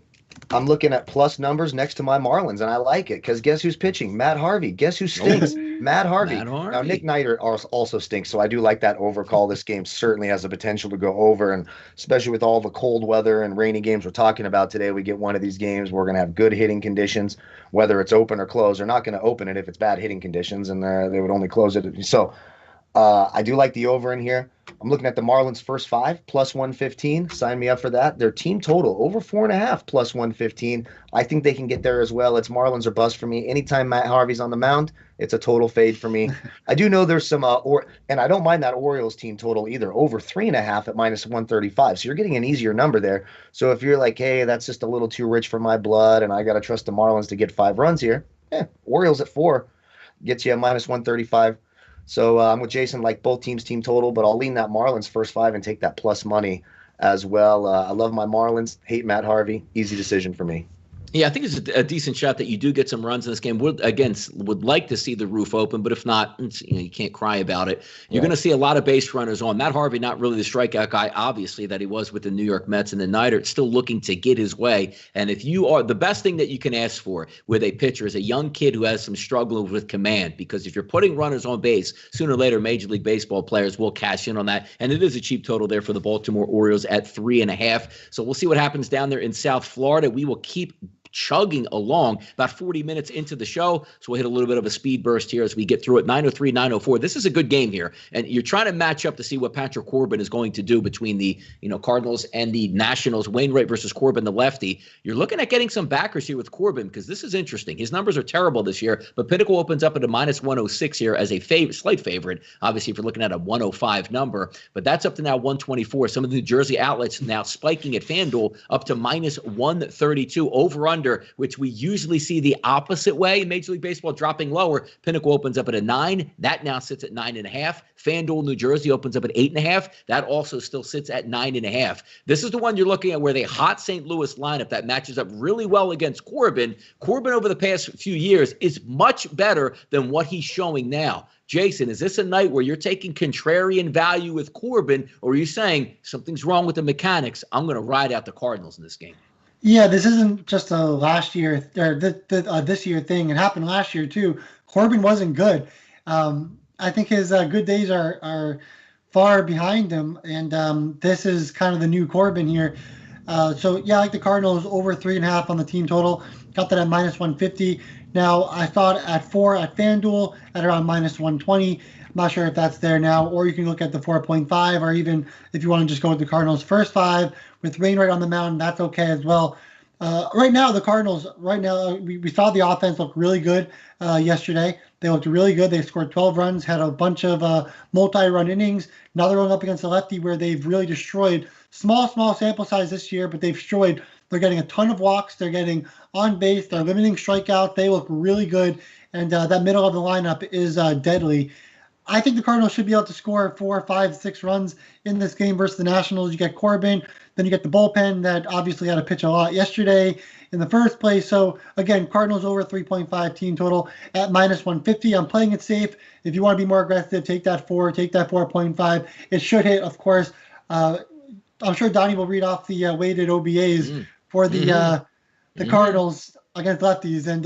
I'm looking at plus numbers next to my Marlins, and I like it because guess who's pitching? Matt Harvey. Guess who stinks? Matt Harvey. Now, Nick Neidert also stinks, so I do like that over call. This game certainly has the potential to go over, and especially with all the cold weather and rainy games we're talking about today, we get one of these games. We're going to have good hitting conditions, whether it's open or closed. They're not going to open it if it's bad hitting conditions, and they would only close it. So I do like the over in here. I'm looking at the Marlins first 5, plus 115. Sign me up for that. Their team total, over 4.5, plus 115. I think they can get there as well. It's Marlins or bust for me. Anytime Matt Harvey's on the mound, it's a total fade for me. I do know there's some, and I don't mind that Orioles team total either, over 3.5 at minus 135. So you're getting an easier number there. So if you're like, hey, that's just a little too rich for my blood, and I got to trust the Marlins to get 5 runs here, Orioles at 4 gets you a minus 135. So I'm with Jason, like both teams' team total, but I'll lean that Marlins first 5 and take that plus money as well. I love my Marlins. Hate Matt Harvey. Easy decision for me. Yeah, I think it's a decent shot that you do get some runs in this game. Would like to see the roof open, but if not, you can't cry about it. You're going to see a lot of base runners on. Matt Harvey, not really the strikeout guy, obviously, that he was with the New York Mets, and the Neidert still looking to get his way. And if you are, the best thing that you can ask for with a pitcher is a young kid who has some struggle with command, because if you're putting runners on base, sooner or later, Major League Baseball players will cash in on that. And it is a cheap total there for the Baltimore Orioles at 3.5. So we'll see what happens down there in South Florida. We will keep chugging along about 40 minutes into the show. So we'll hit a little bit of a speed burst here as we get through it. 9:03, 9:04. This is a good game here. And you're trying to match up to see what Patrick Corbin is going to do between the Cardinals and the Nationals. Wainwright versus Corbin, the lefty. You're looking at getting some backers here with Corbin because this is interesting. His numbers are terrible this year, but Pinnacle opens up at a minus 106 here as a slight favorite. Obviously, if you're looking at a 105 number, but that's up to now 124. Some of the New Jersey outlets now spiking at FanDuel up to minus 132. Over under under, which we usually see the opposite way in Major League Baseball, dropping lower. Pinnacle opens up at a 9. That now sits at 9.5. FanDuel New Jersey opens up at 8.5. That also still sits at 9.5. This is the one you're looking at where the hot St. Louis lineup that matches up really well against Corbin. Corbin over the past few years is much better than what he's showing now. Jason, is this a night where you're taking contrarian value with Corbin, or are you saying something's wrong with the mechanics? I'm going to ride out the Cardinals in this game. Yeah, this isn't just a last year or this year thing. It happened last year too. Corbin wasn't good. I think his good days are far behind him, and this is kind of the new Corbin here. So yeah, I like the Cardinals over 3.5 on the team total. Got that at -150. Now I thought at 4 at FanDuel at around -120. I'm not sure if that's there now, or you can look at the 4.5, or even if you want to just go with the Cardinals first 5 with Wainwright on the mound, that's okay as well. Right now, the Cardinals, we saw the offense look really good yesterday. They looked really good. They scored 12 runs, had a bunch of multi-run innings. Now they're going up against a lefty where they've really destroyed. Small sample size this year, but they've destroyed. They're getting a ton of walks. They're getting on base. They're limiting strikeouts. They look really good. And that middle of the lineup is deadly. I think the Cardinals should be able to score 4, 5, 6 runs in this game versus the Nationals. You get Corbin, then you get the bullpen that obviously had to pitch a lot yesterday in the first place. So again, Cardinals over 3.5 team total at -150. I'm playing it safe. If you want to be more aggressive, take that 4, take that 4.5. It should hit, of course. I'm sure Donnie will read off the weighted OBAs for the Cardinals against lefties, and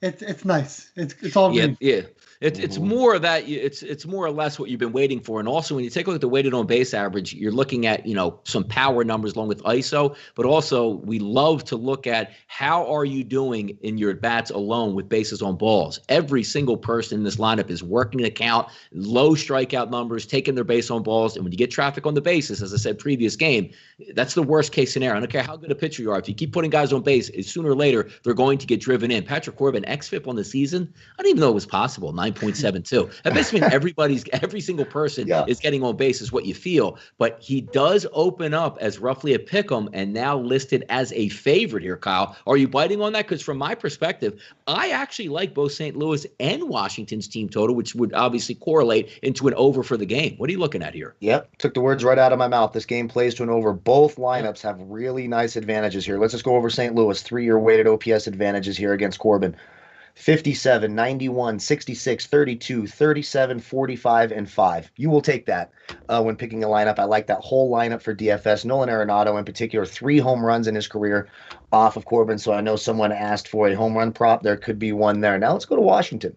it's nice. It's all green. Yeah. It's more of that. It's more or less what you've been waiting for. And also, when you take a look at the weighted on base average, you're looking at some power numbers along with ISO. But also, we love to look at how are you doing in your at bats alone with bases on balls. Every single person in this lineup is working the count, low strikeout numbers, taking their base on balls. And when you get traffic on the bases, as I said previous game, that's the worst case scenario. I don't care how good a pitcher you are. If you keep putting guys on base, sooner or later they're going to get driven in. Patrick Corbin, xFIP on the season, I didn't even know it was possible. 9.72. That basically means every single person is getting on base is what you feel. But he does open up as roughly a pick'em and now listed as a favorite here, Kyle. Are you biting on that? Because from my perspective, I actually like both St. Louis and Washington's team total, which would obviously correlate into an over for the game. What are you looking at here? Yep, took the words right out of my mouth. This game plays to an over. Both lineups have really nice advantages here. Let's just go over St. Louis. 3-year weighted OPS advantages here against Corbin. 57, 91, 66, 32, 37, 45, and 5. You will take that when picking a lineup. I like that whole lineup for DFS. Nolan Arenado in particular, 3 home runs in his career off of Corbin. So I know someone asked for a home run prop. There could be one there. Now let's go to Washington.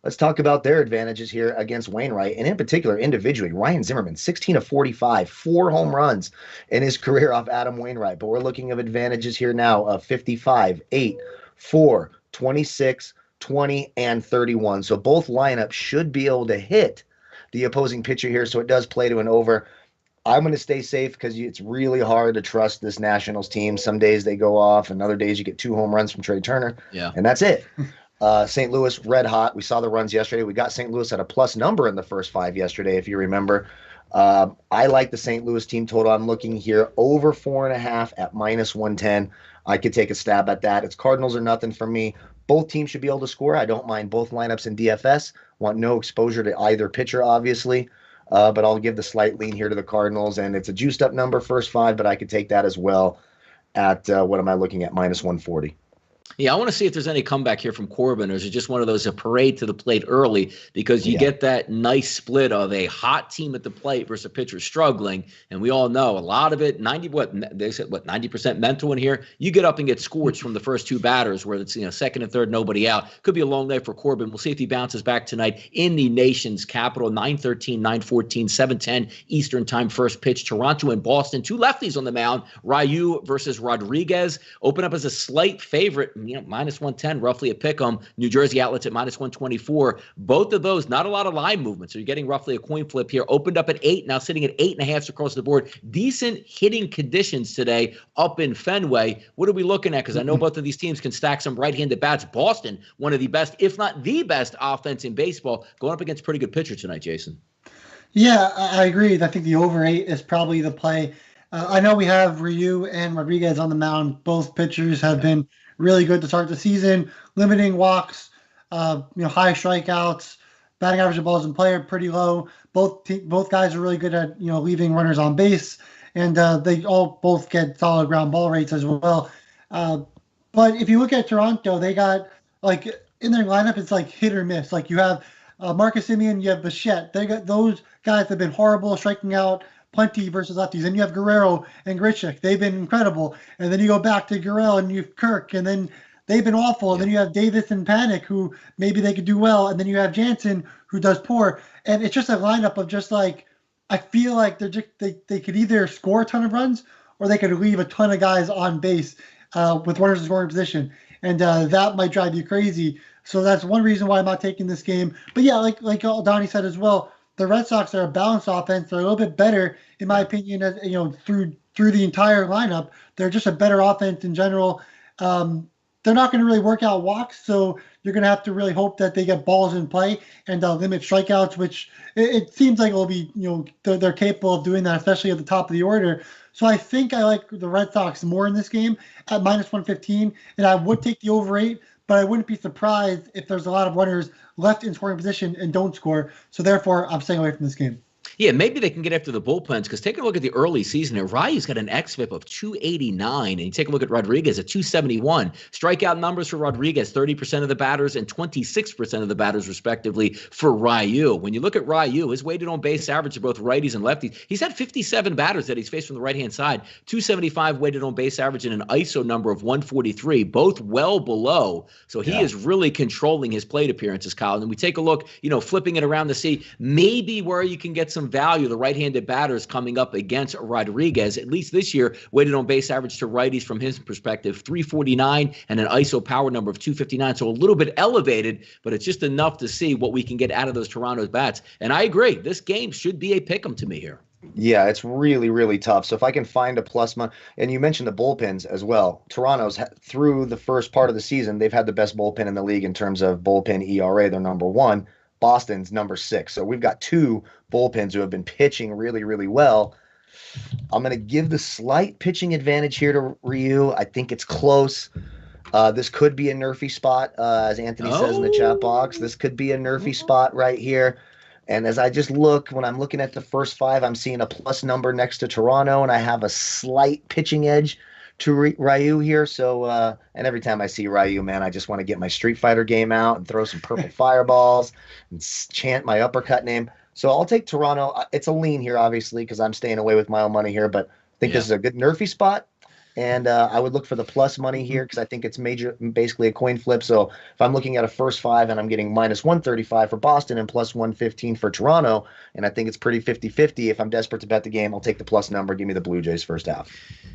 Let's talk about their advantages here against Wainwright, and in particular, individually, Ryan Zimmerman, 16 of 45, 4 home runs in his career off Adam Wainwright. But we're looking at advantages here now of 55, 8, 4, 26, 20, and 31. So both lineups should be able to hit the opposing pitcher here, so it does play to an over. I'm going to stay safe because it's really hard to trust this Nationals team. Some days they go off, and other days you get 2 home runs from Trey Turner, and that's it. St. Louis, red hot. We saw the runs yesterday. We got St. Louis at a plus number in the first 5 yesterday, if you remember. I like the St. Louis team total. I'm looking here over 4.5 at -110. I could take a stab at that. It's Cardinals or nothing for me. Both teams should be able to score. I don't mind both lineups in DFS. Want no exposure to either pitcher, obviously. But I'll give the slight lean here to the Cardinals. And it's a juiced up number, first 5, but I could take that as well at, what am I looking at, -140. Yeah, I want to see if there's any comeback here from Corbin, or is it just one of those, a parade to the plate early, because you get that nice split of a hot team at the plate versus a pitcher struggling, and we all know a lot of it, 90% mental in here. You get up and get scorched from the first 2 batters, where it's second and third, nobody out. Could be a long night for Corbin. We'll see if he bounces back tonight in the nation's capital. 9:13, 9:14, 7:10 Eastern time first pitch. Toronto and Boston, 2 lefties on the mound. Ryu versus Rodriguez. Open up as a slight favorite. -110, roughly a pick'em. New Jersey outlets at -124. Both of those, not a lot of line movement. So you're getting roughly a coin flip here. Opened up at 8, now sitting at 8.5 across the board. Decent hitting conditions today up in Fenway. What are we looking at? Because I know both of these teams can stack some right-handed bats. Boston, one of the best, if not the best offense in baseball, going up against a pretty good pitcher tonight, Jason. Yeah, I agree. I think the over 8 is probably the play. I know we have Ryu and Rodriguez on the mound. Both pitchers have been really good to start the season, limiting walks, high strikeouts, batting average of balls in play are pretty low. Both guys are really good at leaving runners on base, and they all both get solid ground ball rates as well. But if you look at Toronto, they got in their lineup, it's like hit or miss. Like you have Marcus Semien, you have Bichette. They got those guys have been horrible, striking out plenty versus lefties. And you have Guerrero and Grichuk. They've been incredible. And then you go back to Guerrero and you have Kirk, and then they've been awful. And then you have Davis and Panic, who maybe they could do well. And then you have Jansen, who does poor. And it's just a lineup of just I feel like they could either score a ton of runs or they could leave a ton of guys on base with runners in scoring position. And that might drive you crazy. So that's one reason why I'm not taking this game. But yeah, like Donnie said as well, the Red Sox are a balanced offense. They're a little bit better, in my opinion, through the entire lineup. They're just a better offense in general. They're not going to really work out walks, so you're going to have to really hope that they get balls in play and limit strikeouts, which it seems like will be, they're capable of doing that, especially at the top of the order. So I think I like the Red Sox more in this game at -115, and I would take the over 8, but I wouldn't be surprised if there's a lot of runners left in scoring position and don't score. So therefore, I'm staying away from this game. Yeah, maybe they can get after the bullpens, because take a look at the early season here. Ryu's got an xFIP of 289, and you take a look at Rodriguez at 271. Strikeout numbers for Rodriguez, 30% of the batters and 26% of the batters, respectively, for Ryu. When you look at Ryu, his weighted on base average of both righties and lefties, he's had 57 batters that he's faced from the right-hand side, 275 weighted on base average and an ISO number of 143, both well below. So he is really controlling his plate appearances, Kyle. And we take a look, flipping it around to see maybe where you can get some value. The right-handed batters coming up against Rodriguez, at least this year, weighted on base average to righties from his perspective, 349 and an ISO power number of 259. So a little bit elevated, but it's just enough to see what we can get out of those Toronto bats. And I agree, this game should be a pick-em to me here. Yeah, it's really, really tough. So if I can find a plus money, and you mentioned the bullpens as well. Toronto's through the first part of the season, they've had the best bullpen in the league in terms of bullpen ERA. They're number 1. Boston's number 6. So we've got 2 bullpens who have been pitching really, really well. I'm going to give the slight pitching advantage here to Ryu. I think it's close. This could be a nerfy spot, as Anthony says in the chat box. This could be a nerfy spot right here. And as I just look, when I'm looking at the first 5, I'm seeing a plus number next to Toronto, and I have a slight pitching edge to Ryu here. So, and every time I see Ryu, man, I just want to get my Street Fighter game out and throw some purple fireballs and chant my uppercut name. So I'll take Toronto. It's a lean here, obviously, because I'm staying away with my own money here, but I think this is a good nerfy spot. And I would look for the plus money here because I think it's basically a coin flip. So if I'm looking at a first 5 and I'm getting -135 for Boston and +115 for Toronto, and I think it's pretty 50-50. If I'm desperate to bet the game, I'll take the plus number. Give me the Blue Jays first half.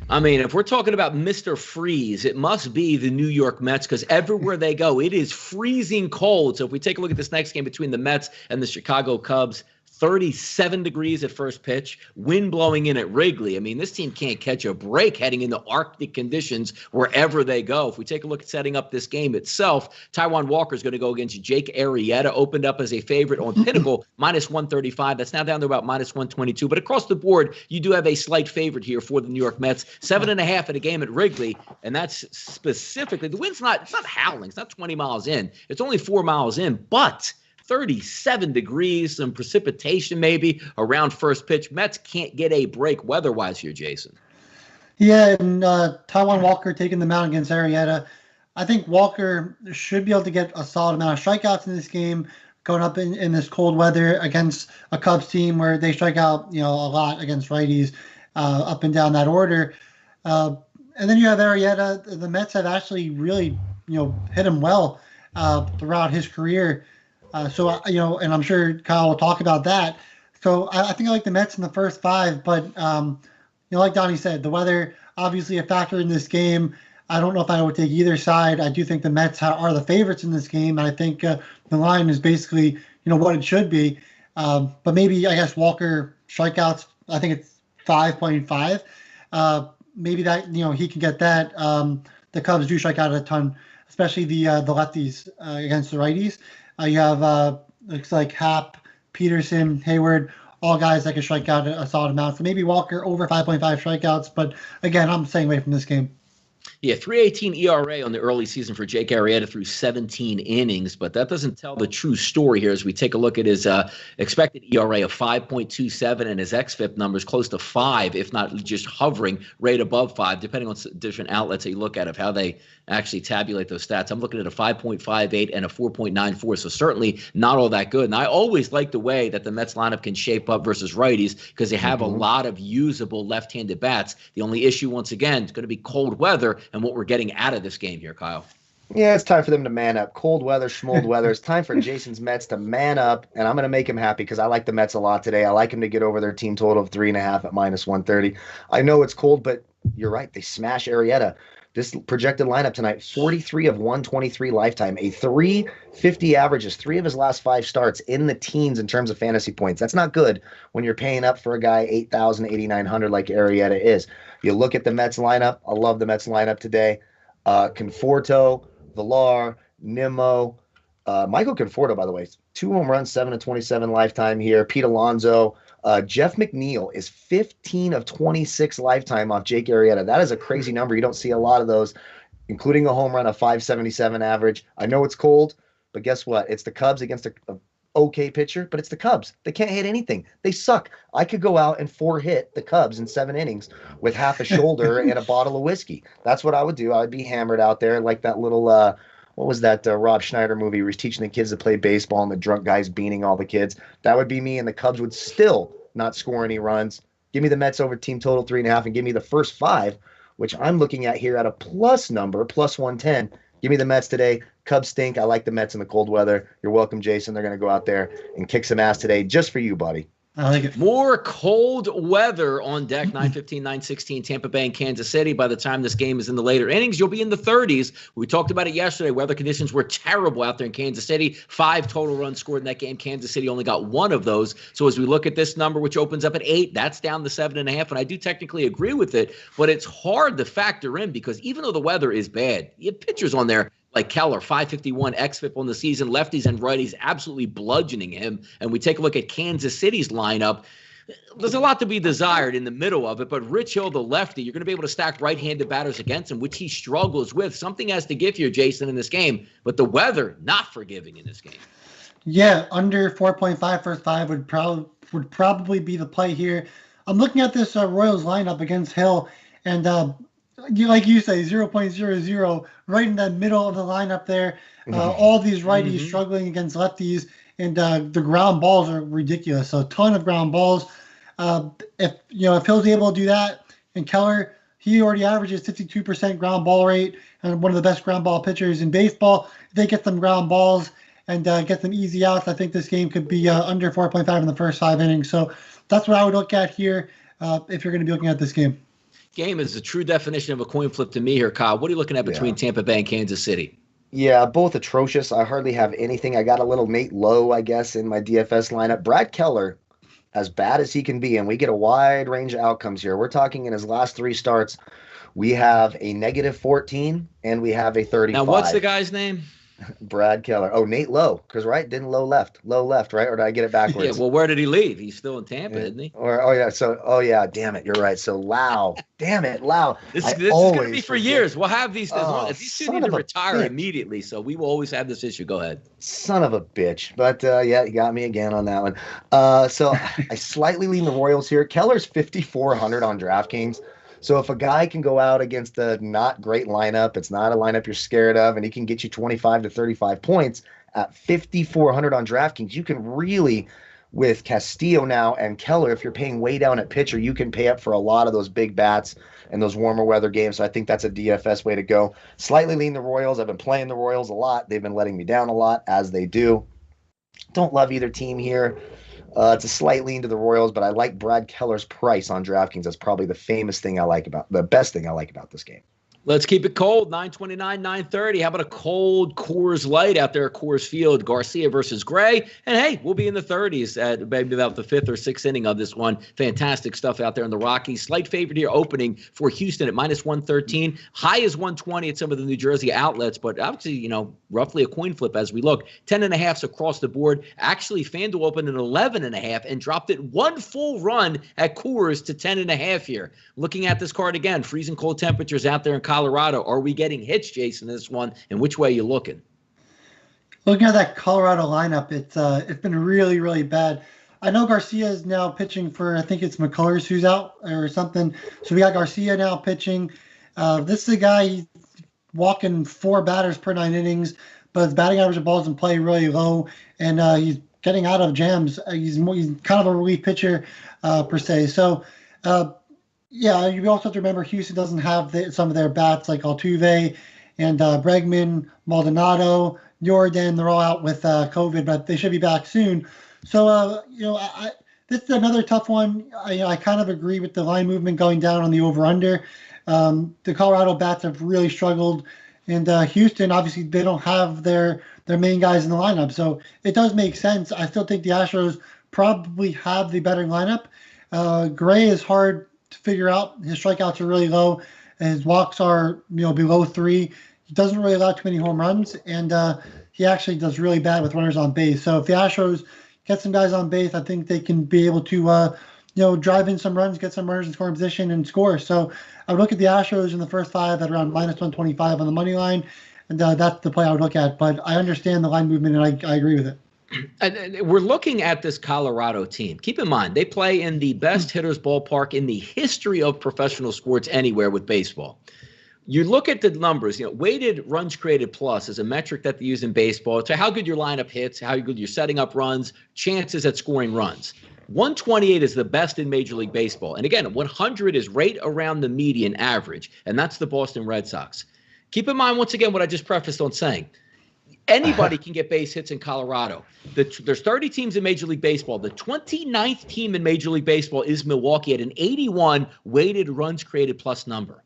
I mean, if we're talking about Mr. Freeze, it must be the New York Mets, because everywhere they go, it is freezing cold. So if we take a look at this next game between the Mets and the Chicago Cubs, 37 degrees at first pitch, wind blowing in at Wrigley. I mean, this team can't catch a break heading into Arctic conditions wherever they go. If we take a look at setting up this game itself, Taijuan Walker is going to go against Jake Arrieta, opened up as a favorite on Pinnacle, -135. That's now down to about -122. But across the board, you do have a slight favorite here for the New York Mets. 7.5 at a game at Wrigley, and that's specifically, the wind's it's not howling. It's not 20 miles in. It's only 4 miles in, but 37 degrees, some precipitation maybe around first pitch. Mets can't get a break weather-wise here, Jason. Yeah, and Taijuan Walker taking the mound against Arrieta. I think Walker should be able to get a solid amount of strikeouts in this game, going up in this cold weather against a Cubs team where they strike out, a lot against righties up and down that order. And then you have Arrieta. The Mets have actually really, hit him well throughout his career. And I'm sure Kyle will talk about that. So I think I like the Mets in the first 5, but, like Donnie said, the weather obviously a factor in this game. I don't know if I would take either side. I do think the Mets are the favorites in this game. I think the line is basically, what it should be. But maybe, I guess, Walker strikeouts, I think it's 5.5. Maybe that, he can get that. The Cubs do strike out a ton, especially the lefties against the righties. You have, looks like Happ, Peterson, Hayward, all guys that can strike out a solid amount. So maybe Walker over 5.5 strikeouts. But again, I'm staying away from this game. Yeah, 3.18 ERA on the early season for Jake Arrieta through 17 innings, but that doesn't tell the true story here as we take a look at his expected ERA of 5.27 and his xFIP numbers close to 5, if not just hovering right above 5, depending on different outlets that you look at of how they actually tabulate those stats. I'm looking at a 5.58 and a 4.94, so certainly not all that good. And I always like the way that the Mets lineup can shape up versus righties because they have a lot of usable left-handed bats. The only issue, once again, is going to be cold weather and what we're getting out of this game here, Kyle. Yeah, it's time for them to man up. Cold weather, schmold weather. It's time for Jason's Mets to man up, and I'm going to make him happy because I like the Mets a lot today. I like them to get over their team total of 3.5 at -130. I know it's cold, but you're right. They smash Arrieta. This projected lineup tonight, 43 of 123 lifetime, a 350 averages, 3 of his last 5 starts in the teens in terms of fantasy points. That's not good when you're paying up for a guy 8,000, 8,900 like Arrieta is. You look at the Mets lineup. I love the Mets lineup today. Conforto, Villar, Nimmo, Michael Conforto, by the way, 2 home runs, 7 of 27 lifetime here. Pete Alonso. Jeff McNeil is 15 of 26 lifetime off Jake Arrieta. That is a crazy number. You don't see a lot of those, including a home run, a 577 average. I know it's cold, but guess what? It's the Cubs against a okay pitcher, but it's the Cubs. They can't hit anything. They suck. I could go out and 4-hit the Cubs in 7 innings with half a shoulder and a bottle of whiskey. That's what I would do. I would be hammered out there like that little what was that Rob Schneider movie where he's teaching the kids to play baseball and the drunk guy's beaning all the kids? That would be me, and the Cubs would still not score any runs. Give me the Mets over team total 3.5 and give me the first 5, which I'm looking at here at a plus number, +110. Give me the Mets today. Cubs stink. I like the Mets in the cold weather. You're welcome, Jason. They're going to go out there and kick some ass today just for you, buddy. I like it. More cold weather on deck, 9:15, 9:16, Tampa Bay and Kansas City. By the time this game is in the later innings, you'll be in the 30s. We talked about it yesterday. Weather conditions were terrible out there in Kansas City. 5 total runs scored in that game. Kansas City only got 1 of those. So as we look at this number, which opens up at 8, that's down to 7.5. And I do technically agree with it, but it's hard to factor in because even though the weather is bad, you have pitchers on there like Keller, 551 xFIP on the season, lefties and righties absolutely bludgeoning him. And we take a look at Kansas City's lineup. There's a lot to be desired in the middle of it, but Rich Hill, the lefty, you're going to be able to stack right-handed batters against him, which he struggles with. Something has to give here, Jason, in this game, but the weather not forgiving in this game. Yeah, under 4.5 first 5 would probably be the play here. I'm looking at this Royals lineup against Hill, and like you say, 0.00, right in the middle of the lineup there. All these righties struggling against lefties, and the ground balls are ridiculous. So a ton of ground balls. If Hill's able to do that, and Keller, he already averages 52% ground ball rate, and one of the best ground ball pitchers in baseball. If they get some ground balls and get some easy outs, I think this game could be under 4.5 in the first 5 innings. So that's what I would look at here if you're going to be looking at this game. Game is the true definition of a coin flip to me here, Kyle. What are you looking at between Tampa Bay and Kansas City? Yeah, both atrocious. I hardly have anything. I got a little Nate Lowe, I guess, in my DFS lineup. Brad Keller, as bad as he can be, and we get a wide range of outcomes here. We're talking in his last 3 starts, we have a -14 and we have a 35. Now, what's the guy's name? Brad Keller. Oh, Nate Lowe, because didn't Lowe left, right? Or did I get it backwards? Yeah, well, where did he leave? He's still in Tampa, isn't he? Damn it, you're right. So Lau, damn it, Lau. This is going to be for years. We'll have these as long as these two need to retire immediately. So we will always have this issue. Go ahead. Son of a bitch. But you got me again on that one. So I slightly lean the Royals here. Keller's 5,400 on DraftKings. So if a guy can go out against a not great lineup, it's not a lineup you're scared of, and he can get you 25 to 35 points at 5,400 on DraftKings, you can really, with Castillo now and Keller, if you're paying way down at pitcher, you can pay up for a lot of those big bats and those warmer weather games. So I think that's a DFS way to go. Slightly lean the Royals. I've been playing the Royals a lot. They've been letting me down a lot, as they do. Don't love either team here. It's a slight lean to the Royals, but I like Brad Keller's price on DraftKings. That's probably the best thing I like about this game. Let's keep it cold, 9:29, 9:30. How about a cold Coors Light out there at Coors Field? Garcia versus Gray. And, hey, we'll be in the 30s at maybe about the 5th or 6th inning of this one. Fantastic stuff out there in the Rockies. Slight favorite here opening for Houston at -113. High is 120 at some of the New Jersey outlets, but obviously, roughly a coin flip as we look. 10.5s across the board. Actually, FanDuel opened at 11.5 and dropped it 1 full run at Coors to 10.5 here. Looking at this card again, freezing cold temperatures out there in Colorado. Are we getting hits, Jason, this one? And which way are you looking? Looking at that Colorado lineup, it's been really, really bad. I know Garcia is now pitching for, I think it's McCullers who's out or something. So we got Garcia now pitching. This is a guy, he's walking 4 batters per 9 innings, but his batting average of balls in play really low, and he's getting out of jams. He's kind of a relief pitcher per se. So, yeah, you also have to remember Houston doesn't have some of their bats like Altuve and Bregman, Maldonado, Jordan. They're all out with COVID, but they should be back soon. So, this is another tough one. I kind of agree with the line movement going down on the over-under. The Colorado bats have really struggled, and Houston, obviously, they don't have their main guys in the lineup. So it does make sense. I still think the Astros probably have the better lineup. Gray is hard to figure out. His strikeouts are really low. His walks are below 3. He doesn't really allow too many home runs, and he actually does really bad with runners on base. So if the Astros get some guys on base, I think they can be able to drive in some runs, get some runners in scoring position, and score. So I would look at the Astros in the first 5 at around -125 on the money line, and that's the play I would look at. But I understand the line movement, and I agree with it. And we're looking at this Colorado team. Keep in mind, they play in the best hitters ballpark in the history of professional sports anywhere with baseball. You look at the numbers, weighted runs created plus is a metric that they use in baseball. So how good your lineup hits, how good you're setting up runs, chances at scoring runs. 128 is the best in Major League Baseball. And again, 100 is right around the median average, and that's the Boston Red Sox. Keep in mind, once again, what I just prefaced on saying. Anybody can get base hits in Colorado. There's 30 teams in Major League Baseball. The 29th team in Major League Baseball is Milwaukee at an 81 weighted runs created plus number.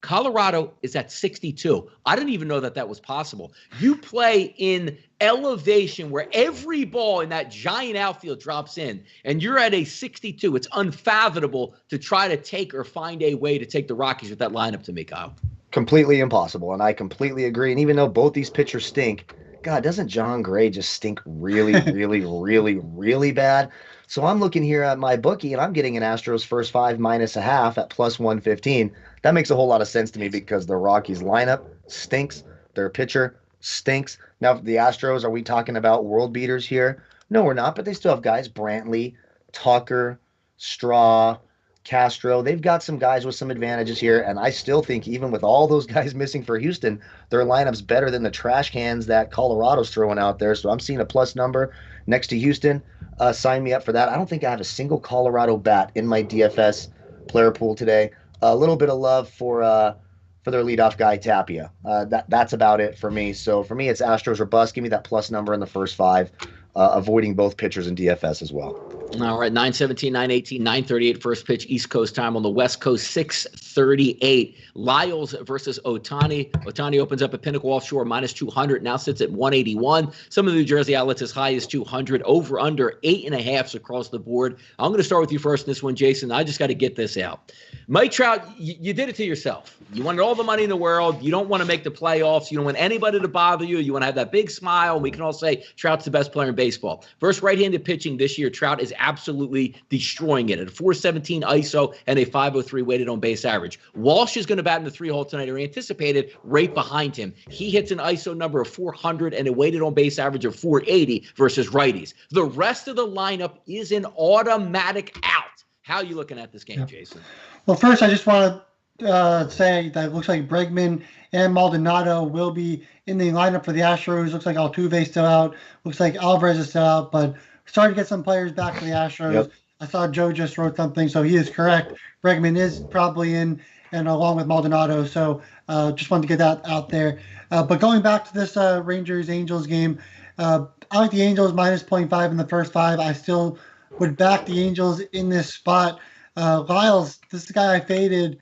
Colorado is at 62. I didn't even know that was possible. You play in elevation where every ball in that giant outfield drops in, and you're at a 62. It's unfathomable to try to take or find a way to take the Rockies with that lineup to me, Kyle. Completely impossible, and I completely agree. And even though both these pitchers stink, God, doesn't John Gray just stink really, really, really, really bad? So I'm looking here at my bookie, and I'm getting an Astros first 5 -0.5 at +115. That makes a whole lot of sense to me because the Rockies lineup stinks. Their pitcher stinks. Now, the Astros, are we talking about world beaters here? No, we're not, but they still have guys. Brantley, Tucker, Straw, Castro. They've got some guys with some advantages here, and I still think even with all those guys missing for Houston, their lineup's better than the trash cans that Colorado's throwing out there. So I'm seeing a plus number next to Houston. Sign me up for that. I don't think I have a single Colorado bat in my DFS player pool today. A little bit of love for their leadoff guy, Tapia. That's about it for me. So for me, it's Astros or bust. Give me that plus number in the first 5, avoiding both pitchers in DFS as well. All right, 9:17, 9:18, 9:38 first pitch East Coast time. On the West Coast, 6:38. Lyles versus Ohtani. Ohtani opens up at Pinnacle Offshore -200, now sits at 181. Some of the New Jersey outlets as high as 200. Over under 8.5 across the board. I'm going to start with you first in this one, Jason. I just got to get this out. Mike Trout, you did it to yourself. You wanted all the money in the world. You don't want to make the playoffs. You don't want anybody to bother you. You want to have that big smile. And we can all say Trout's the best player in baseball. Versus right-handed pitching this year, Trout is absolutely destroying it at a 417 ISO and a 503 weighted on base average. Walsh is going to bat in the 3-hole tonight, or anticipated right behind him. He hits an ISO number of 400 and a weighted on base average of 480 versus righties. The rest of the lineup is an automatic out. How are you looking at this game, Jason? Well, first, I just want to say that it looks like Bregman and Maldonado will be in the lineup for the Astros. Looks like Altuve's still out. Looks like Alvarez is still out, but starting to get some players back for the Astros. Yep. I saw Joe just wrote something, so he is correct. Bregman is probably in, and along with Maldonado. So just wanted to get that out there. But going back to this Rangers-Angels game, I like the Angels -0.5 in the first 5. I still would back the Angels in this spot. Lyles, this is the guy I faded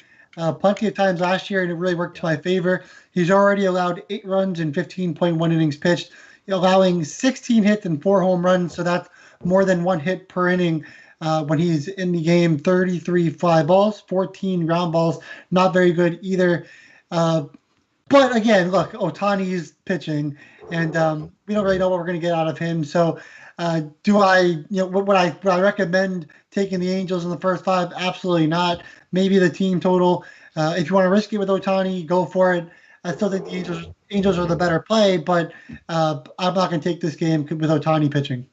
plenty of times last year, and it really worked to my favor. He's already allowed 8 runs in 15.1 innings pitched, allowing 16 hits and 4 home runs, so that's more than 1 hit per inning when he's in the game. 33 fly balls, 14 ground balls, not very good either. But again, look, Ohtani is pitching, and we don't really know what we're going to get out of him. So Do I, would I recommend taking the Angels in the first 5? Absolutely not. Maybe the team total. If you want to risk it with Ohtani, go for it. I still think the Angels are the better play, but I'm not going to take this game with Ohtani pitching.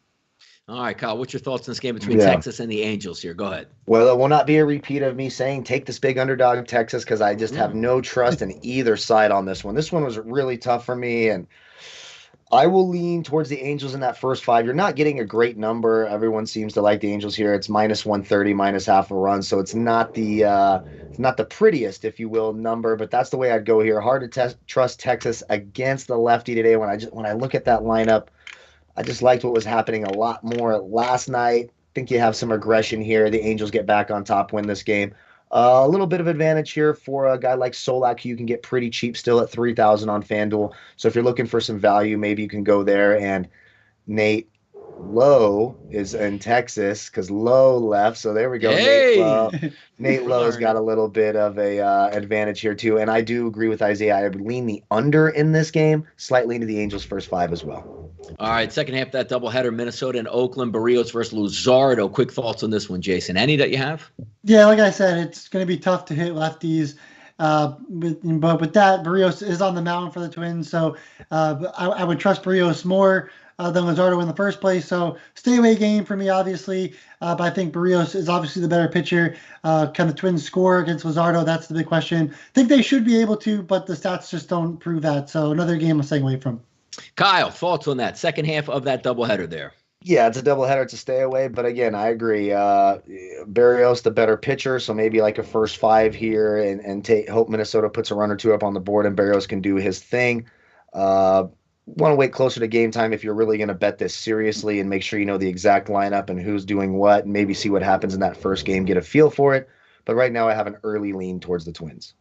All right, Kyle, what's your thoughts on this game between Texas and the Angels here? Go ahead. Well, it will not be a repeat of me saying take this big underdog of Texas because I just have no trust in either side on this one. This one was really tough for me, and I will lean towards the Angels in that first 5. You're not getting a great number. Everyone seems to like the Angels here. It's minus 130, minus half a run, so it's not the prettiest, if you will, number. But that's the way I'd go here. Hard to trust Texas against the lefty today. When I look at that lineup, I just liked what was happening a lot more last night. I think you have some aggression here. The Angels get back on top, win this game. A little bit of advantage here for a guy like Solak, who you can get pretty cheap still at $3,000 on FanDuel. So if you're looking for some value, maybe you can go there. And Nate Lowe is in Texas because Lowe left. So there we go. Hey! Nate Lowe's got a little bit of a advantage here too. And I do agree with Isaiah. I would lean the under in this game, slightly into the Angels' first 5 as well. All right, second half of that doubleheader, Minnesota and Oakland, Barrios versus Luzardo. Quick thoughts on this one, Jason. Any that you have? Yeah, like I said, it's going to be tough to hit lefties. But with that, Barrios is on the mound for the Twins, so I would trust Barrios more than Luzardo in the first place. So stay away game for me, obviously. But I think Barrios is obviously the better pitcher. Can the Twins score against Luzardo? That's the big question. I think they should be able to, but the stats just don't prove that. So another game I'm staying away from. Kyle, thoughts on that second half of that doubleheader there? Yeah, it's a doubleheader. It's a stay away. But again, I agree. Barrios, the better pitcher. So maybe like a first 5 here and hope Minnesota puts a run or 2 up on the board and Barrios can do his thing. Want to wait closer to game time if you're really going to bet this seriously and make sure you know the exact lineup and who's doing what and maybe see what happens in that first game, get a feel for it. But right now I have an early lean towards the Twins.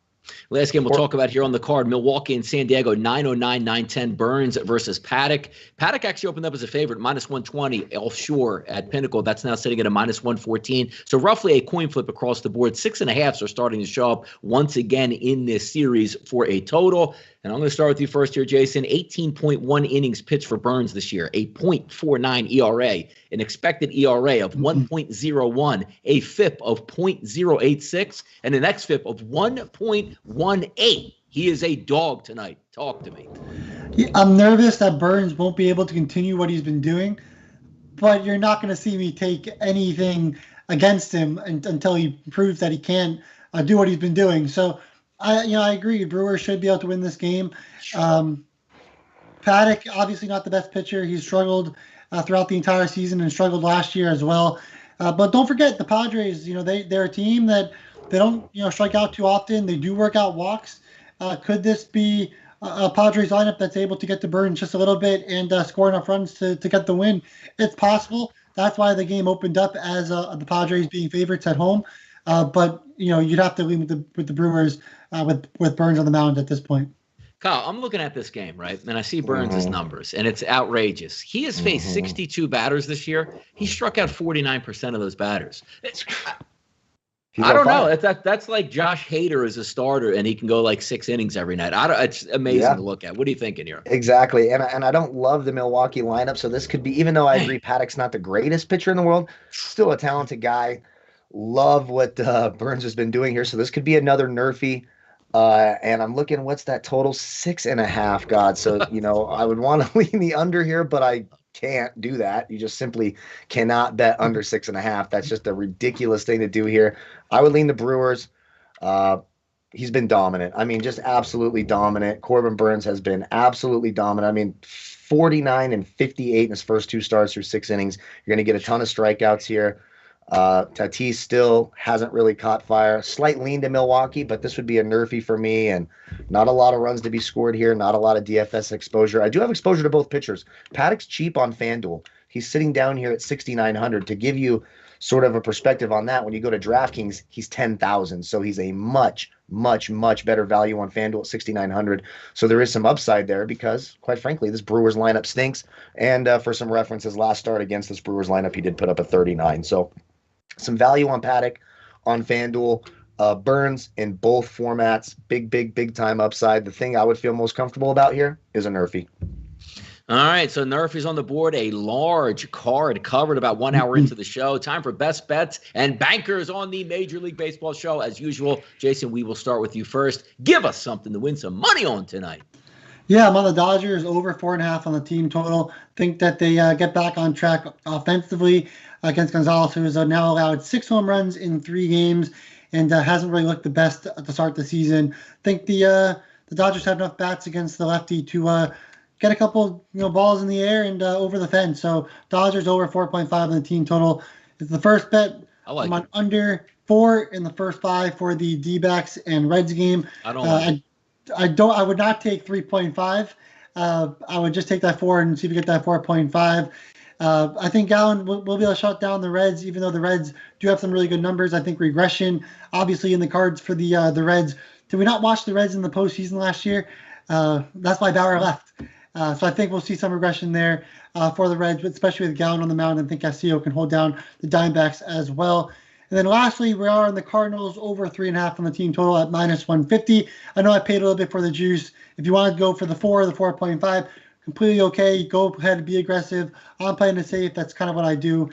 Last game we'll talk about here on the card, Milwaukee and San Diego, 909, 910, Burns versus Paddock. Paddock actually opened up as a favorite, minus 120 offshore at Pinnacle. That's now sitting at a minus 114. So roughly a coin flip across the board. 6.5s are starting to show up once again in this series for a total. And I'm going to start with you first here, Jason. 18.1 innings pitched for Burns this year, a .49 ERA, an expected ERA of 1.01, a FIP of .086, and an XFIP of 1.18. He is a dog tonight. Talk to me. I'm nervous that Burns won't be able to continue what he's been doing, but you're not going to see me take anything against him until he proves that he can't do what he's been doing. So, I agree. Brewers should be able to win this game. Paddock, obviously not the best pitcher. He's struggled throughout the entire season and struggled last year as well. But don't forget the Padres. They're a team that they don't strike out too often. They do work out walks. Could this be a Padres lineup that's able to get to Burns just a little bit and score enough runs to get the win? It's possible. That's why the game opened up as the Padres being favorites at home. But you'd have to lean with the Brewers with Burns on the mound at this point. Kyle, I'm looking at this game, right? And I see Burns' numbers, and it's outrageous. He has faced 62 batters this year. He struck out 49% of those batters. I don't know. That's like Josh Hader as a starter, and he can go like 6 innings every night. It's amazing to look at. What are you thinking here? Exactly. And I don't love the Milwaukee lineup, so this could be, even though I agree Paddock's not the greatest pitcher in the world, still a talented guy. Love what Burns has been doing here. So this could be another nerfy. And I'm looking, what's that total? 6.5, God. So, I would want to lean the under here, but I can't do that. You just simply cannot bet under 6.5. That's just a ridiculous thing to do here. I would lean the Brewers. He's been dominant. I mean, just absolutely dominant. Corbin Burns has been absolutely dominant. I mean, 49 and 58 in his first 2 starts through 6 innings. You're going to get a ton of strikeouts here. Tatis still hasn't really caught fire. Slight lean to Milwaukee, but this would be a nerfy for me, and not a lot of runs to be scored here, not a lot of DFS exposure. I do have exposure to both pitchers. Paddock's cheap on FanDuel. He's sitting down here at 6,900. To give you sort of a perspective on that, when you go to DraftKings, he's 10,000. So he's a much, much, much better value on FanDuel at 6,900. So there is some upside there because, quite frankly, this Brewers lineup stinks. And for some reference, his last start against this Brewers lineup, he did put up a 39. So some value on Paddock on FanDuel. Burns in both formats. Big time upside. The thing I would feel most comfortable about here is a nerfy. All right, so Nerf is on the board, a large card covered about 1 hour into the show. Time for best bets and bankers on the Major League Baseball show. As usual, Jason, we will start with you first. Give us something to win some money on tonight. Yeah, I'm on the Dodgers, over 4.5 on the team total. Think that they get back on track offensively against Gonzalez, who has now allowed 6 home runs in 3 games and hasn't really looked the best at the start of the season. Think the Dodgers have enough bats against the lefty to get a couple balls in the air and over the fence. So Dodgers over 4.5 on the team total is the first bet. I'm on under 4 in the first 5 for the D-backs and Reds game. I would not take 3.5. I would just take that 4 and see if you get that 4.5. I think Gallen will be able to shut down the Reds, even though the Reds do have some really good numbers. I think regression, obviously, in the cards for the Reds. Did we not watch the Reds in the postseason last year? That's why Bauer left. So I think we'll see some regression there for the Reds, especially with Gallen on the mound, and think Castillo can hold down the Diamondbacks as well. And then lastly, we are on the Cardinals over 3.5 on the team total at -150. I know I paid a little bit for the juice. If you want to go for the 4 or the 4.5, completely okay. Go ahead and be aggressive. I'm playing it safe. That's kind of what I do,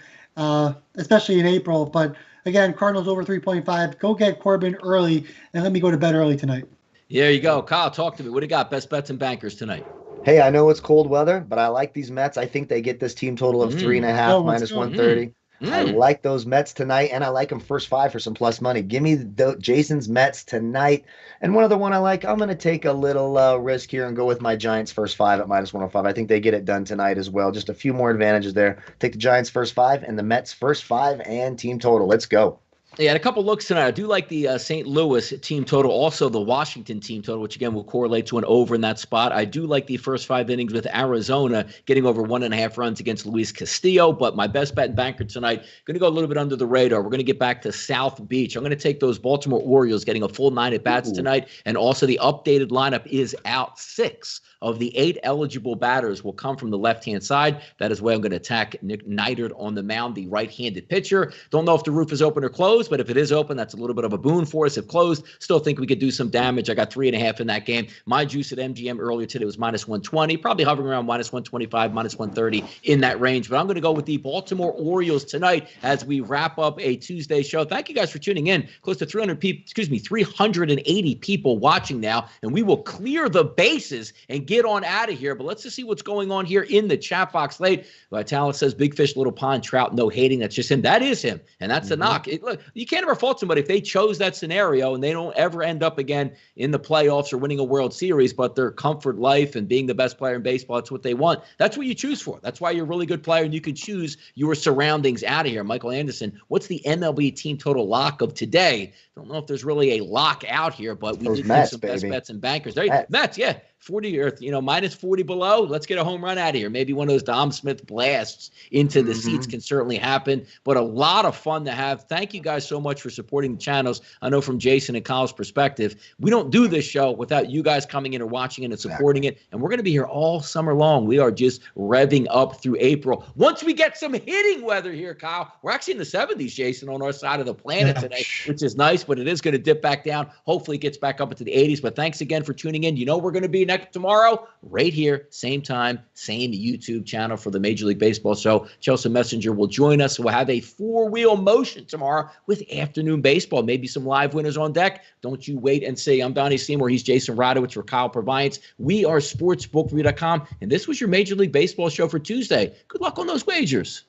especially in April. But again, Cardinals over 3.5. Go get Corbin early and let me go to bed early tonight. There you go. Kyle, talk to me. What do you got? Best bets and bankers tonight. Hey, I know it's cold weather, but I like these Mets. I think they get this team total of 3.5 -130. I like those Mets tonight, and I like them first 5 for some plus money. Give me Jason's Mets tonight. And one other one I like, I'm going to take a little risk here and go with my Giants first 5 at -105. I think they get it done tonight as well. Just a few more advantages there. Take the Giants first 5 and the Mets first 5 and team total. Let's go. Yeah, a couple looks tonight. I do like the St. Louis team total, also the Washington team total, which again will correlate to an over in that spot. I do like the first 5 innings with Arizona getting over 1.5 runs against Luis Castillo, but my best bet and banker tonight, going to go a little bit under the radar. We're going to get back to South Beach. I'm going to take those Baltimore Orioles getting a full 9 at-bats tonight, and also the updated lineup is out. 6 of the 8 eligible batters will come from the left-hand side. That is where I'm going to attack Nick Neidert on the mound, the right-handed pitcher. Don't know if the roof is open or closed, but if it is open, that's a little bit of a boon for us. If closed, still think we could do some damage. I got 3.5 in that game. My juice at MGM earlier today was -120, probably hovering around -125, -130 in that range. But I'm going to go with the Baltimore Orioles tonight as we wrap up a Tuesday show. Thank you guys for tuning in. Close to 380 people watching now, and we will clear the bases and get on out of here. But let's just see what's going on here in the chat box late. Vitalis says, big fish, little pond, trout, no hating. That's just him. That is him. And that's the knock. Look, you can't ever fault somebody if they chose that scenario and they don't ever end up again in the playoffs or winning a World Series, but their comfort life and being the best player in baseball, that's what they want. That's what you choose for. That's why you're a really good player, and you can choose your surroundings out of here. Michael Anderson, what's the MLB team total lock of today? Don't know if there's really a lock out here, but we did do some best bets and bankers. There you go. Mets, yeah. 40 or -40 below. Let's get a home run out of here. Maybe one of those Dom Smith blasts into the seats can certainly happen, but a lot of fun to have. Thank you guys so much for supporting the channels. I know from Jason and Kyle's perspective, we don't do this show without you guys coming in and watching it and supporting it. And we're going to be here all summer long. We are just revving up through April. Once we get some hitting weather here, Kyle, we're actually in the 70s, Jason, on our side of the planet today, which is nice, but it is going to dip back down. Hopefully it gets back up into the 80s. But thanks again for tuning in. You know we're going to be next tomorrow, right here, same time, same YouTube channel for the Major League Baseball show. Chelsea Messenger will join us. We'll have a 4-wheel motion tomorrow with afternoon baseball. Maybe some live winners on deck. Don't you wait and see. I'm Donnie Seymour. He's Jason Radowitz for Kyle Purviance. We are sportsbookreview.com, and this was your Major League Baseball show for Tuesday. Good luck on those wagers.